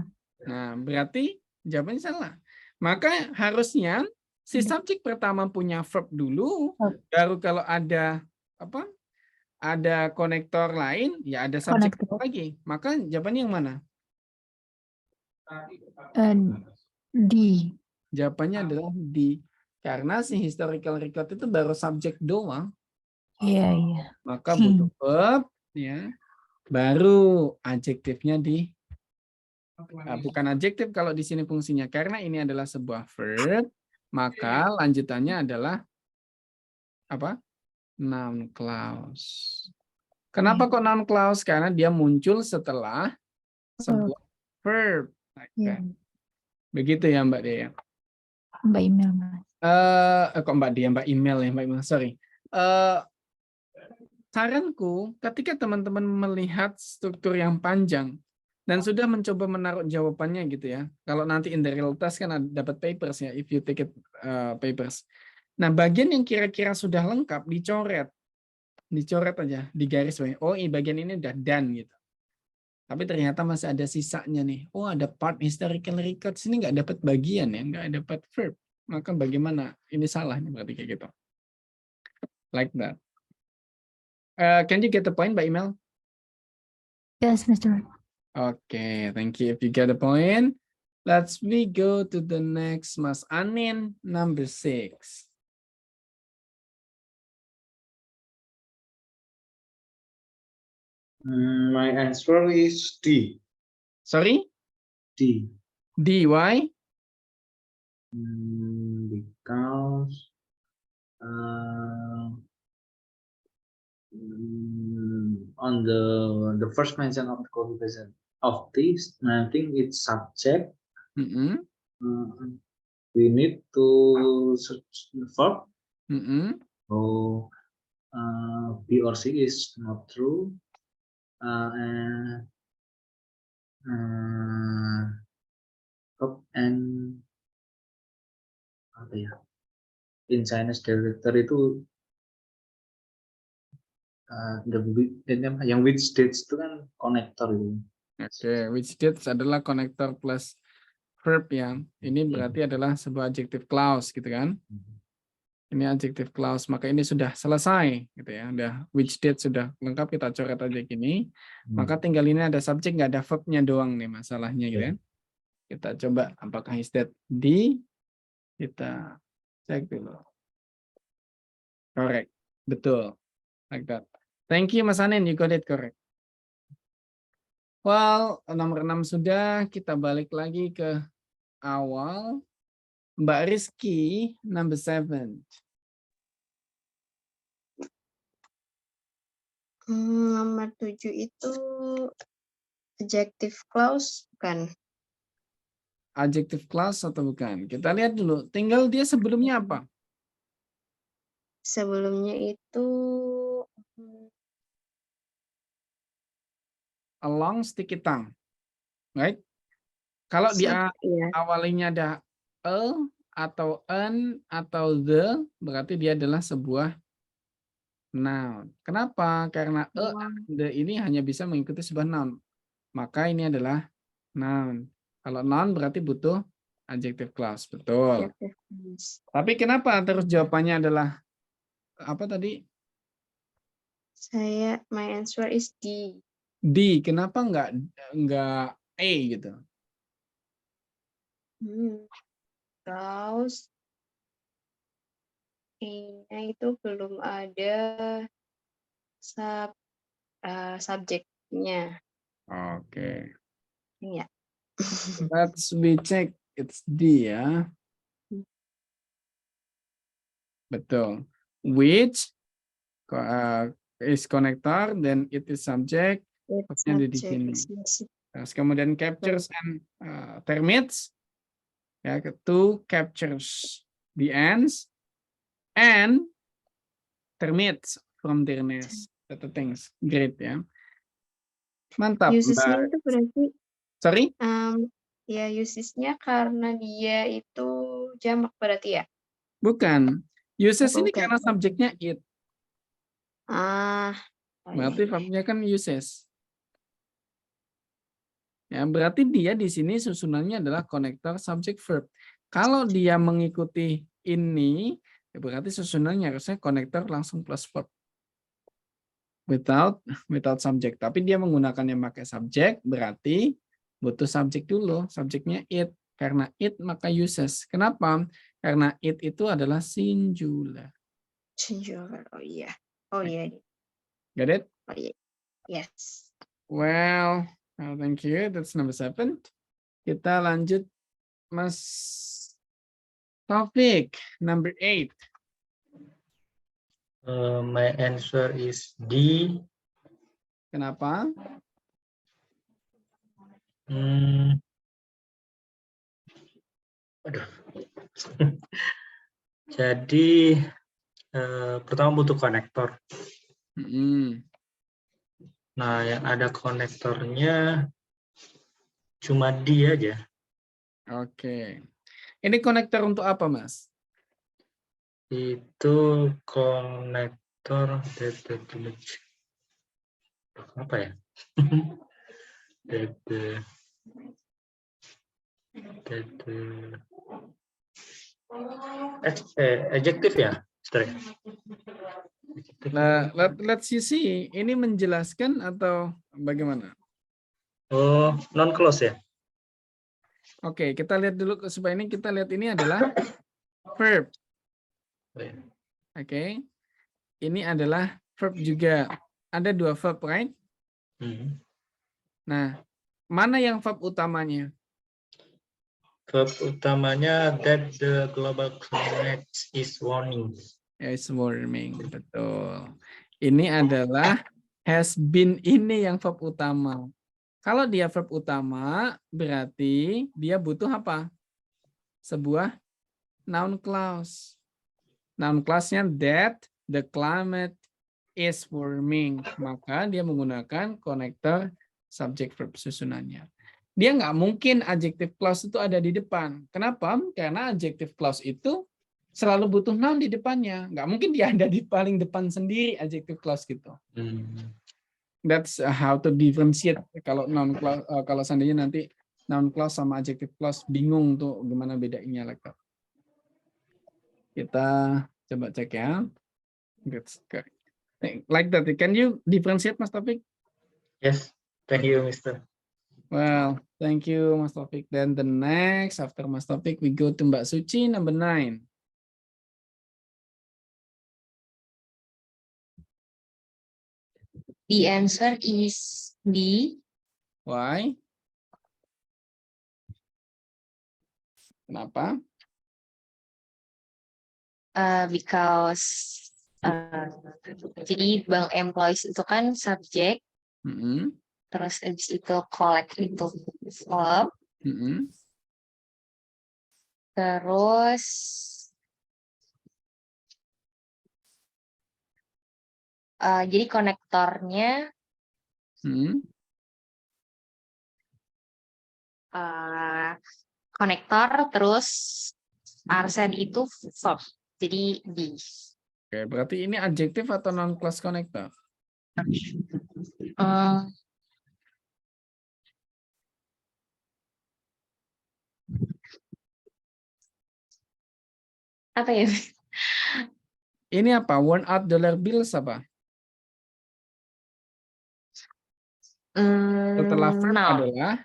Nah, berarti jawabannya salah. Maka harusnya Si subjek pertama punya verb dulu, Verb. baru kalau ada apa? Ada konektor lain, ya ada subjek Konektor. lagi. Maka jawabannya yang mana? D. Jawabannya adalah di. Karena si historical record itu baru subjek doang, Iya, iya. maka butuh verb, ya. Baru adjektifnya di. Bukan adjektif kalau di sini fungsinya, karena ini adalah sebuah verb, maka lanjutannya adalah apa? Noun clause. Kenapa kok noun clause? Karena dia muncul setelah sebuah verb. Iya. Begitu ya Mbak Dea. Mbak email, Mas. Kok Mbak Dea, Mbak email ya, Mbak email. Sorry. Saranku, ketika teman-teman melihat struktur yang panjang dan sudah mencoba menaruh jawabannya gitu ya. Kalau nanti in the real test kan dapat papers ya, if you take it papers. Nah, bagian yang kira-kira sudah lengkap dicoret. Dicoret aja, di garis bawah. Oh, bagian ini udah done gitu. Tapi ternyata masih ada sisanya nih. Oh, ada part historical records ini nggak dapat bagian ya, nggak dapat verb. Maka bagaimana? Ini salah nih berarti kayak gitu. Like that. Can you get the point by email? Yes, Mr. Okay, thank you. If you get the point, let's go to the next, Mas Anin, number 6. My answer is D. Sorry? D. D, why? Because on the first mention of the qualification of this, I think it's subject. We need to search the verb. So B or C is not true. And apa ya? In Chinese director itu yang which dates itu kan konektor itu. Oke, which dates adalah konektor plus verb yang ini berarti adalah sebuah adjective clause gitu kan? Ini adjective clause, maka ini sudah selesai gitu ya. Udah which date sudah lengkap, kita coret aja gini. Maka tinggal ini ada subjek, nggak ada verbnya doang nih masalahnya gitu ya. Kita coba apakah is that D? Kita cek dulu. Correct. Betul. Like that. Thank you Mas Anin, you got it correct. Well, nomor 6 sudah, kita balik lagi ke awal. Mbak Rizky, number 7. Nomor 7 itu adjective clause, bukan? Adjective clause atau bukan? Kita lihat dulu. Tinggal dia sebelumnya apa? Sebelumnya itu A long sticky tongue. Right? Kalau dia awalnya ada a atau an atau the, berarti dia adalah sebuah noun. Kenapa? Karena a and the ini hanya bisa mengikuti sebuah noun. Maka ini adalah noun. Kalau noun berarti butuh adjective clause. Betul. Tapi kenapa terus jawabannya adalah apa tadi? My answer is D. D. Kenapa enggak A gitu? Clause A-nya itu belum ada subjeknya. Oke. Iya. Let's check. It's D ya. Betul. Which is connector, then it is subject. Ada di sini. Terus kemudian captures and terminates. Ya, to captures the ends and terminates from their nest. That things. Great ya. Mantap. Usesnya itu berarti. Sorry? Ya usesnya karena dia itu jamak berarti ya? Bukan. Uses ini karena subjeknya it. Berarti verbnya kan uses. Ya, berarti dia di sini susunannya adalah konektor subject verb. Kalau dia mengikuti ini, ya berarti susunannya harusnya konektor langsung plus verb. Without subject. Tapi dia menggunakannya pakai subjek, berarti butuh subjek dulu. Subjeknya it. Karena it maka uses. Kenapa? Karena it itu adalah singular. Singular. Oh iya. Oh iya. Got it? Oh iya. Yes. Well, thank you. That's number 7. Kita lanjut Mas Taufik, number 8. My answer is D. Kenapa? Aduh. Jadi pertama butuh konektor. Nah, yang ada konektornya cuma D aja. Oke. Ini konektor untuk apa, Mas? Itu konektor apa ya? Adjektif ya? Nah, let's see. Ini menjelaskan atau bagaimana? Oh, non close ya? Oke, kita lihat dulu supaya ini kita lihat ini adalah verb. Oke. Ini adalah verb juga. Ada 2 verb, right? Nah, mana yang verb utamanya? Verb utamanya that the global climate is warming. Is warming, betul. Ini adalah has been, ini yang verb utama. Kalau dia verb utama, berarti dia butuh apa? Sebuah noun clause. Noun clause-nya that the climate is warming. Maka dia menggunakan konektor subject verb susunannya. Dia nggak mungkin adjective clause itu ada di depan. Kenapa? Karena adjective clause itu selalu butuh noun di depannya. Nggak mungkin dia ada di paling depan sendiri adjective clause gitu. That's how to differentiate. Kalau noun clause, kalau seandainya nanti noun clause sama adjective clause bingung tuh gimana bedanya like that. Kita coba cek ya. That's correct. Like that. Can you differentiate, Mas Taufik? Yes, thank you, Mr. Well, thank you, Mas Taufik. Then the next after Mas Taufik, we go to Mbak Suci, number 9. The answer is D. Why? Kenapa? Because jadi bank employees itu kan subjek, terus habis itu collect itu verb, terus jadi konektornya konektor terus arsen itu verb. Jadi D. Oke, berarti ini adjektif atau non clause connector? Apa ya? Ini apa? Worn out dollar bills apa? Setelah verb adalah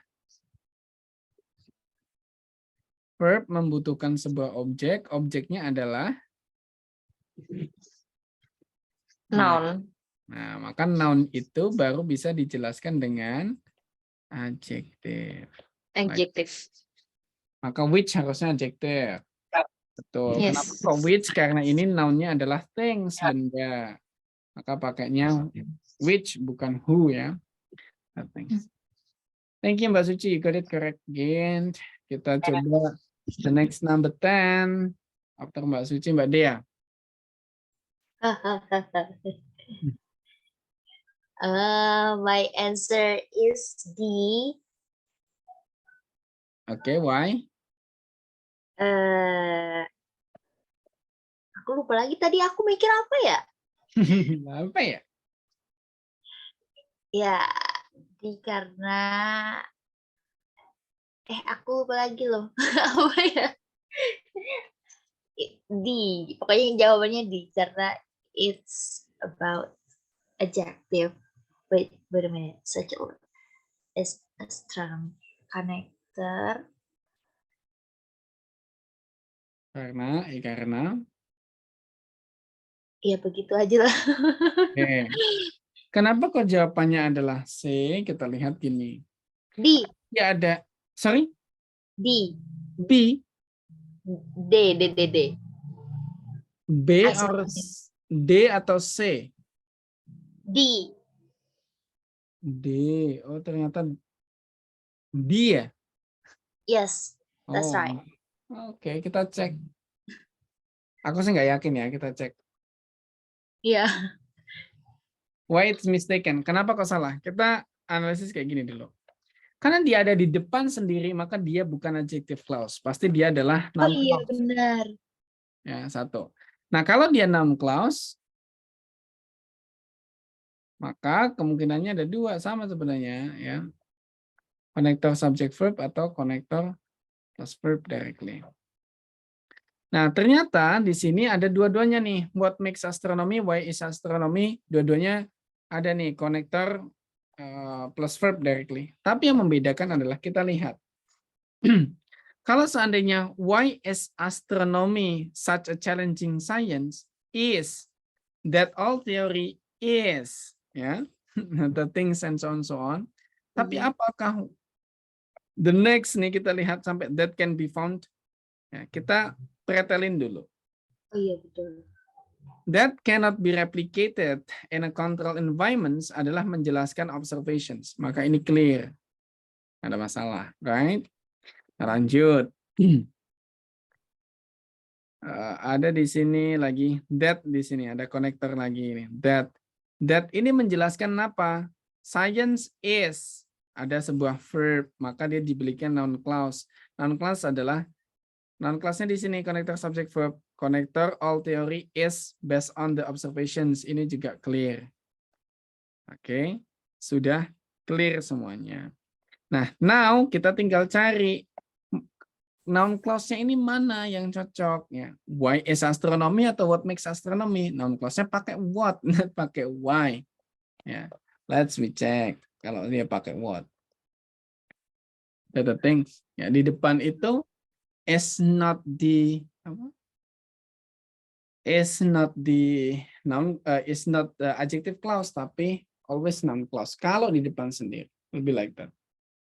verb membutuhkan sebuah objek, objeknya adalah Noun. Nah, maka noun itu baru bisa dijelaskan dengan adjektif. Adjektif. Maka which harusnya adjektif. Betul. Yes. Kenapa kok which? Karena ini noun-nya adalah things, benda. Maka pakainya which bukan who ya. Thanks. Thank you Mbak Suci, you got it correct again. Kita coba the next number 10. After Mbak Suci, Mbak Dea. My answer is D. Okay, why? Aku lupa lagi tadi aku mikir apa ya? Apa ya? Ya, karena aku lupa lagi loh. Apa ya? D. Pokoknya jawabannya D karena it's about adjective. Wait a minute. Such a word. Is astronomy connector. Karena Ya begitu aja lah. Oke. Kenapa kok jawabannya adalah C? Kita lihat gini. D. Ya ada, sorry, D. B, D. B or D atau C? D. D. Oh, ternyata D ya? Yes, that's Oh, right. oke, kita cek. Aku sih nggak yakin ya, kita cek. Iya. Why it's mistaken? Kenapa kok salah? Kita analisis kayak gini dulu. Karena dia ada di depan sendiri, maka dia bukan adjective clause. Pasti dia adalah Oh noun iya clause. benar. Ya, satu. Nah, kalau dia noun clause, maka kemungkinannya ada dua, sama sebenarnya. Ya. Konektor subject verb atau konektor plus verb directly. Nah, ternyata di sini ada dua-duanya nih. What makes astronomy, why is astronomy, dua-duanya ada nih konektor plus verb directly. Tapi yang membedakan adalah kita lihat. Kalau seandainya why is astronomy such a challenging science is that all theory is ya the things and so on. Tapi apakah the next nih kita lihat sampai that can be found. Ya, kita pretelin dulu. Oh iya betul. That cannot be replicated in a controlled environments adalah menjelaskan observations. Maka ini clear. Ada masalah, right? Lanjut. Ada di sini lagi that, di sini ada konektor lagi ini. That ini menjelaskan apa? Science is ada sebuah verb, maka dia diberikan noun clause. Noun clause adalah noun clause-nya di sini konektor subject verb. Konektor all theory is based on the observations. Ini juga clear. Oke, sudah clear semuanya. Nah, now kita tinggal cari noun clause-nya ini mana yang cocok ya. Why is astronomy atau what makes astronomy? Noun clause-nya pakai what, pakai why. Ya. Let's we check kalau dia pakai what. The things ya di depan itu is not the apa? Is not the noun is not the adjective clause tapi always noun clause kalau di depan sendiri. Lebih like that.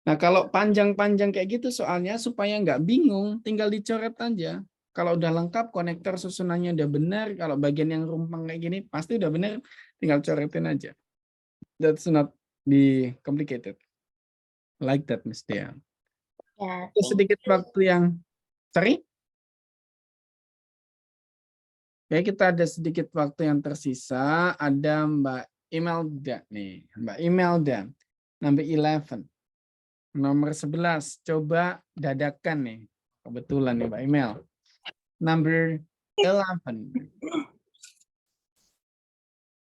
Nah, kalau panjang-panjang kayak gitu soalnya supaya nggak bingung, tinggal dicoret aja. Kalau udah lengkap, konektor susunannya udah benar. Kalau bagian yang rumpang kayak gini, pasti udah benar. Tinggal coretin aja. That's not be complicated. Like that, Miss Dia. Ya, Sedikit waktu yang... Sorry? Ya, kita ada sedikit waktu yang tersisa. Ada Mbak Imelda nih. Mbak Imelda. Number 11. Nomor 11, coba dadakan nih. Kebetulan nih Mbak Email. Number 11.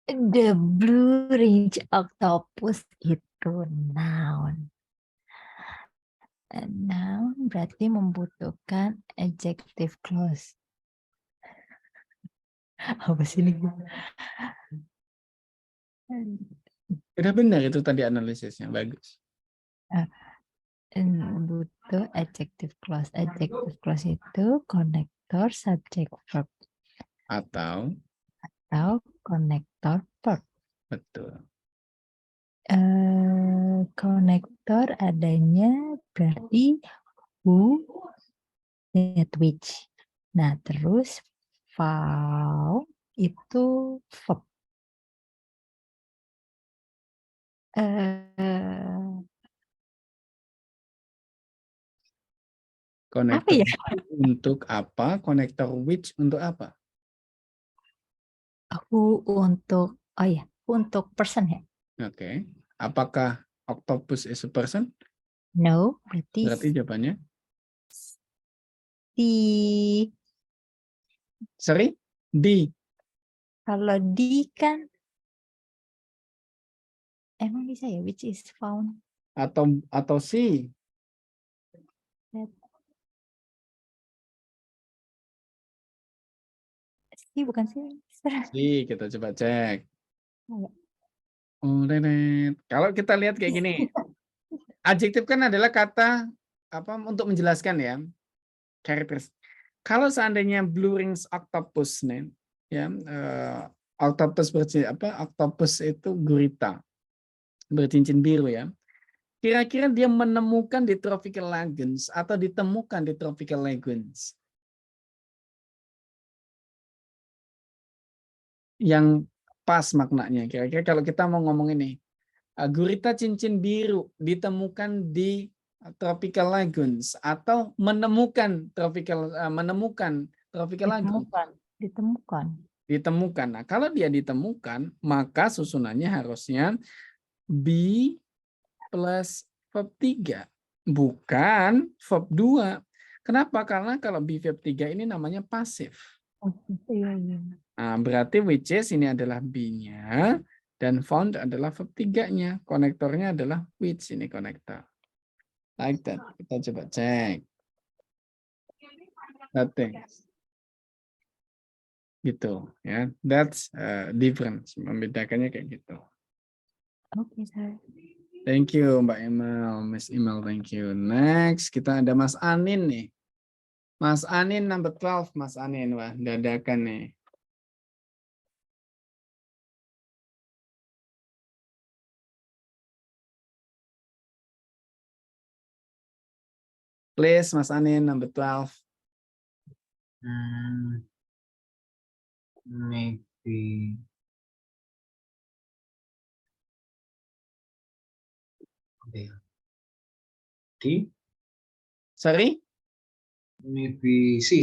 The blue ringed octopus itu noun. Noun berarti membutuhkan adjective clause. Apa sih ini? Udah benar itu tadi analisisnya, bagus. Butuh adjective clause. Adjective clause itu konektor subject verb Atau konektor verb. betul. Konektor adanya berarti who, that which. Nah, terus found itu verb. Konektor Apa ya? untuk apa? Konektor which untuk apa? Who untuk, oh ya, untuk person ya? Oke. Apakah octopus is a person? No, Berarti jawabannya? di, Sorry? Di. kalau di kan, emang bisa ya, which is found. Atau si. Si bukan sih, Mister. Si, kita coba cek. Enggak. Oh, Nenet. Kalau kita lihat kayak gini, adjektif kan adalah kata apa untuk menjelaskan ya, characters. Kalau seandainya Blue Rings Octopus nih, ya, octopus octopus itu gurita, bercincin biru ya. Kira-kira dia menemukan di tropical lagoons atau ditemukan di tropical lagoons? Yang pas maknanya. Kira-kira kalau kita mau ngomong ini, gurita cincin biru ditemukan di tropical lagoons atau menemukan tropical lagoon? Ditemukan. Nah, kalau dia ditemukan, maka susunannya harusnya be plus verb 3, bukan verb 2. Kenapa? Karena kalau be verb 3 ini namanya pasif. Oh, iya. Nah, berarti which is ini adalah be-nya dan found adalah verb 3-nya. Konektornya adalah which, ini konektor. Like that. Kita coba cek. That's gitu ya. That's difference. Membedakannya kayak gitu. Oke, Sir. Thank you Mbak Emel, Miss Emel, thank you. Next kita ada Mas Anin nih. Mas Anin number 12, Mas Anin. Wah, dadakan nih. Please, Mas Anin number 12. Maybe D. Sorry? Maybe C.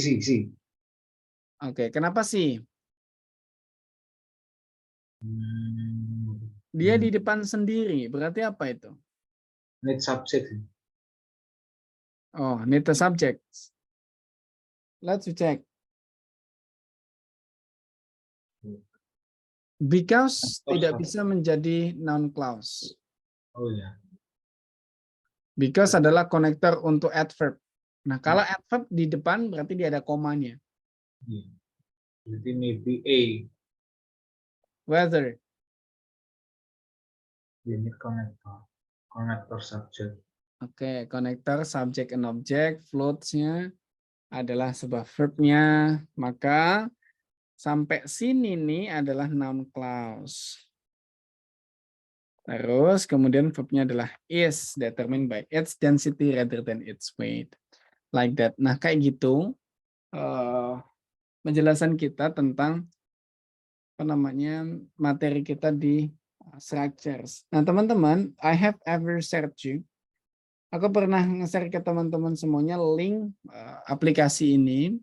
Oke, kenapa sih? Dia di depan sendiri, berarti apa itu? Need subject. Oh, need the subject. Let's check. Because tidak bisa menjadi noun clause. Oh ya. Because adalah konektor untuk adverb. Nah, kalau adverb di depan berarti dia ada komanya. Jadi maybe A. Whether. Ini konektor subject. Oke, konektor subject and object, floats-nya adalah sebuah verb-nya, maka sampai sini nih adalah noun clause. Terus kemudian verb-nya adalah is determined by its density rather than its weight. Like that. Nah, kayak gitu penjelasan kita tentang materi kita di structures. Nah, teman-teman, I have ever shared you. Aku pernah nge-share ke teman-teman semuanya link aplikasi ini.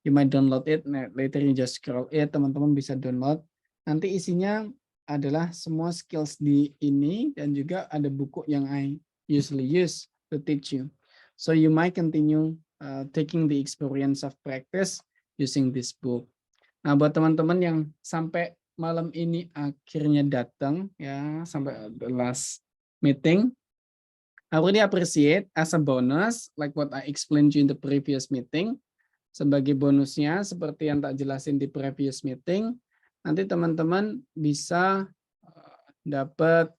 You might download it, later you just scroll it, teman-teman bisa download. Nanti isinya adalah semua skills di ini dan juga ada buku yang I usually use to teach you. So you might continue taking the experience of practice using this book. Nah, buat teman-teman yang sampai malam ini akhirnya datang ya sampai the last meeting, I really appreciate as a bonus, like what I explained you in the previous meeting. Sebagai bonusnya, seperti yang tak jelasin di previous meeting, nanti teman-teman bisa dapat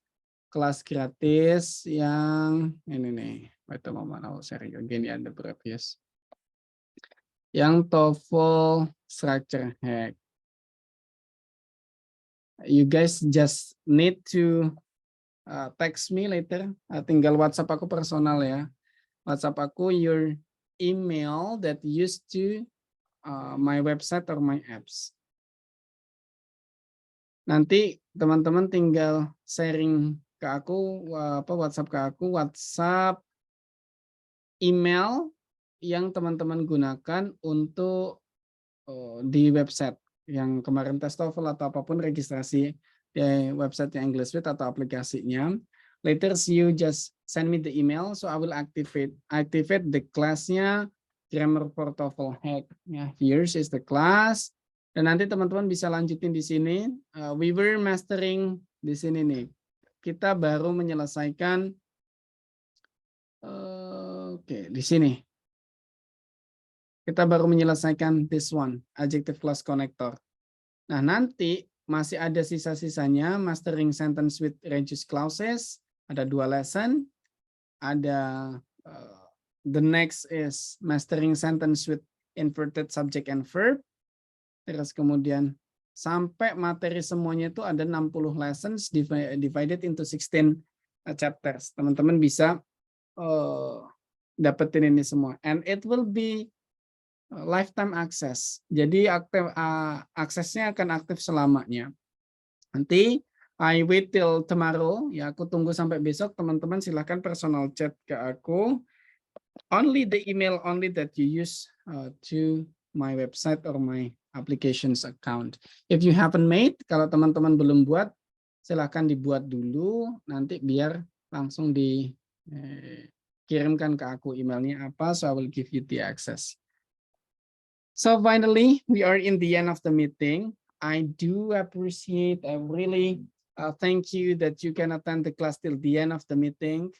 kelas gratis yang ini nih. Wait a moment, I'll share again ya, the previous. Yang TOEFL Structure Hack. You guys just need to text me later, tinggal WhatsApp aku personal ya. WhatsApp aku your email that used to my website or my apps. Nanti teman-teman tinggal sharing ke aku WhatsApp ke aku, WhatsApp email yang teman-teman gunakan untuk di website yang kemarin tes TOEFL atau apapun registrasi di website yang English With atau aplikasinya. Later you just send me the email, so I will activate the class-nya Grammar for TOEFL Hack. Ya, here's is the class. Dan nanti teman-teman bisa lanjutin di sini. We were mastering di sini nih. Kita baru menyelesaikan di sini. Kita baru menyelesaikan this one, adjective clause connector. Nah, nanti masih ada sisa-sisanya mastering sentence with reduced clauses, ada 2 lesson, ada the next is mastering sentence with inverted subject and verb. Terus kemudian sampai materi semuanya itu ada 60 lessons divided into 16 chapters. Teman-teman bisa dapetin ini semua. And it will be lifetime access. Jadi aksesnya akan aktif selamanya. Nanti I wait till tomorrow. Ya, aku tunggu sampai besok. Teman-teman silahkan personal chat ke aku. Only the email only that you use to my website or my applications account. If you haven't made, kalau teman-teman belum buat, silahkan dibuat dulu. Nanti biar langsung dikirimkan ke aku emailnya apa. So I will give you the access. So finally, we are in the end of the meeting. I do appreciate, I really thank you that you can attend the class till the end of the meeting.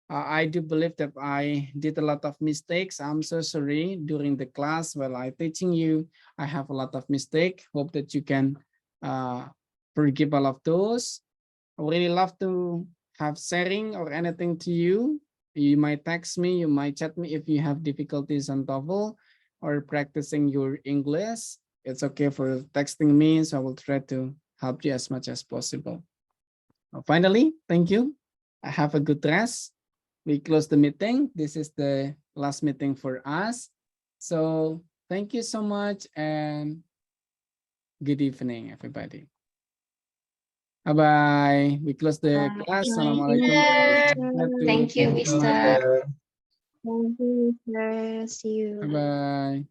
I do believe that I did a lot of mistakes. I'm so sorry during the class while I teaching you. I have a lot of mistake. Hope that you can forgive all of those. I really love to have sharing or anything to you. You might text me, you might chat me if you have difficulties on TOEFL or practicing your English. It's okay for texting me, so I will try to help you as much as possible. Finally, thank you. Have a good rest. We close the meeting. This is the last meeting for us. So thank you so much and good evening, everybody. Bye-bye. We close the class. Assalamualaikum. Thank you, Mr. Thank you, sir. See you. Bye-bye.